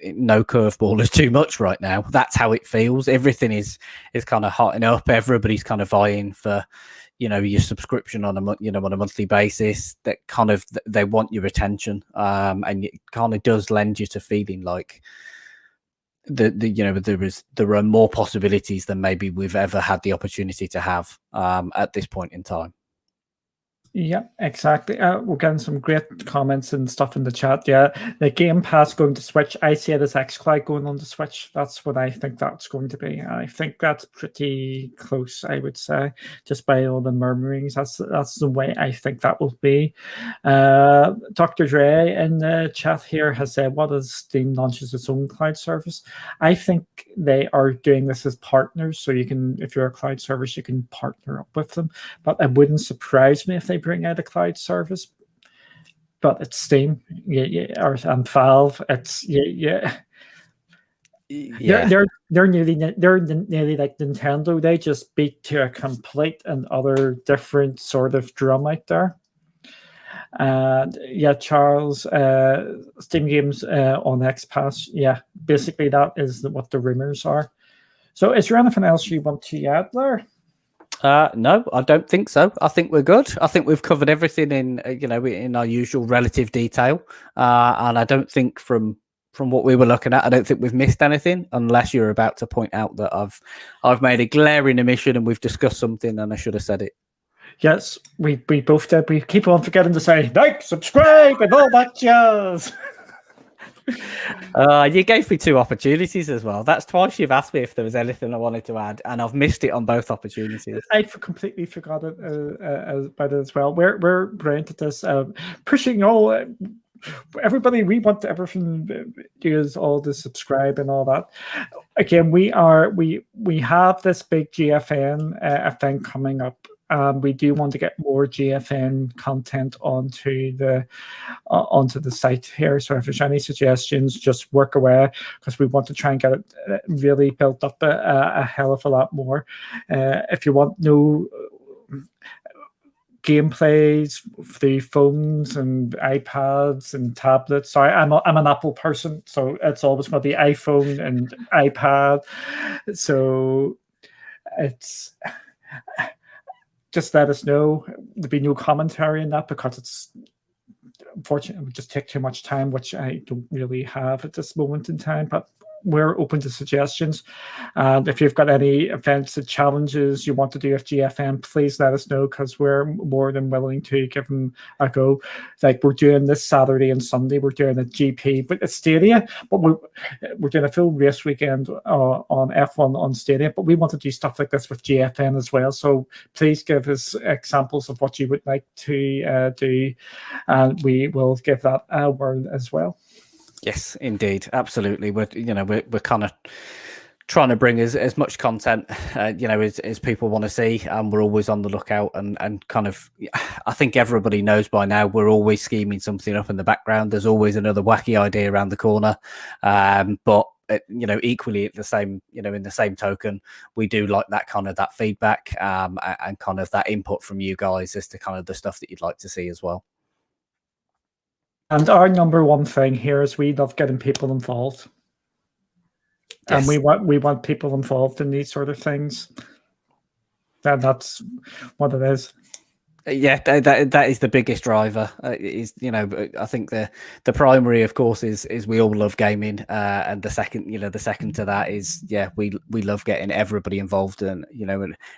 no curveball is too much right now. That's how it feels. Everything is kind of hotting up. Everybody's kind of vying for, your subscription on a monthly basis. That kind of, they want your attention, and it kind of does lend you to feeling like there are more possibilities than maybe we've ever had the opportunity to have at this point in time. Yeah, exactly. We're getting some great comments and stuff in the chat. Yeah, the Game Pass going to Switch. I see it as xCloud going on the Switch. That's what I think that's going to be. I think that's pretty close, I would say, just by all the murmurings. That's the way I think that will be. Dr. Dre in the chat here has said, what if Steam launches its own cloud service? I think they are doing this as partners. So you can, if you're a cloud service, you can partner up with them. But it wouldn't surprise me if they bring out a cloud service, but it's Steam, and Valve. It's they're nearly like Nintendo. They just beat to a complete and other different sort of drum out there. And Charles, Steam games on X Pass. Yeah, basically that is what the rumors are. So, is there anything else you want to add there? No, I don't think so. I think we're good. I think we've covered everything in our usual relative detail, and I don't think from what we were looking at, I don't think we've missed anything, unless you're about to point out that I've made a glaring omission and we've discussed something and I should have said it. Yes, we both did. We keep on forgetting to say like, subscribe, and all that jazz. You gave me 2 opportunities as well. That's twice you've asked me if there was anything I wanted to add, and I've missed it on both opportunities. I completely forgot it about it as well. We're brilliant at this, pushing all everybody. We want everything is all to subscribe and all that. Again, we have this big GFN event coming up We do want to get more GFN content onto the site here. So if there's any suggestions, just work away, because we want to try and get it really built up a hell of a lot more. If you want new gameplays through phones and iPads and tablets. Sorry, I'm an Apple person, so it's always going to be iPhone and iPad. So it's just let us know. There'll be no commentary in that, because it's unfortunately it would just take too much time, which I don't really have at this moment in time. But we're open to suggestions. And if you've got any events and challenges you want to do with GFN, please let us know, because we're more than willing to give them a go. Like we're doing this Saturday and Sunday, we're doing a GP, but it's Stadia, but we're doing a full race weekend on F1 on Stadia, but we want to do stuff like this with GFN as well. So please give us examples of what you would like to do, and we will give that a whirl as well. Yes, indeed, absolutely. We're kind of trying to bring as much content, as people want to see, and we're always on the lookout. And kind of, I think everybody knows by now, we're always scheming something up in the background. There's always another wacky idea around the corner. But equally at the same, in the same token, we do like that feedback and kind of that input from you guys as to kind of the stuff that you'd like to see as well. And our number one thing here is we love getting people involved. Yes. And we want people involved in these sort of things. That's what it is. Yeah, that is the biggest driver. I think the primary, of course, is we all love gaming, and the second to that is we love getting everybody involved and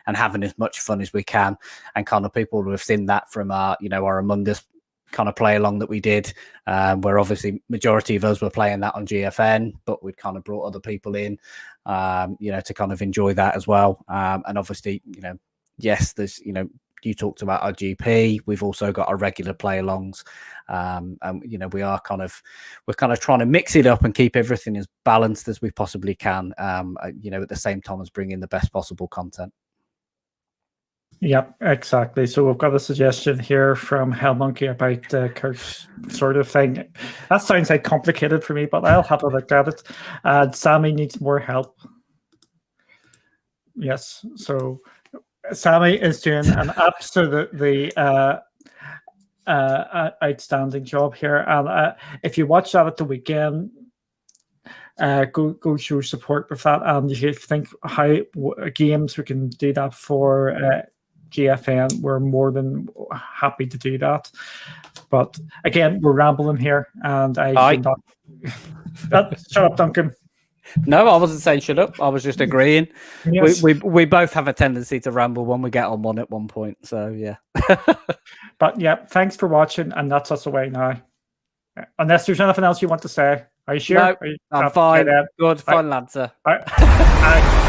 having as much fun as we can, and kind of people who have seen that from our Among Us kind of play along that we did, where obviously majority of us were playing that on GFN, but we'd kind of brought other people in, to kind of enjoy that as well. And obviously, yes, there's, you talked about our GP. We've also got our regular play alongs. And we're kind of trying to mix it up and keep everything as balanced as we possibly can, at the same time as bringing the best possible content. Yep, exactly. So we've got a suggestion here from Hell Monkey about curse sort of thing. That sounds like complicated for me, but I'll have a look at it. Sammy needs more help. Yes, so Sammy is doing an absolutely outstanding job here. And if you watch that at the weekend, go show support with that. And if you think how games we can do that for GFN, we're more than happy to do that. But again, we're rambling here, and shut up, Duncan. No, I wasn't saying shut up. I was just agreeing. Yes. We both have a tendency to ramble when we get on one at one point. So yeah. But yeah, thanks for watching, and that's us away now. Unless there's anything else you want to say. Are you sure? No, I'm fine. Good, fine answer. All right.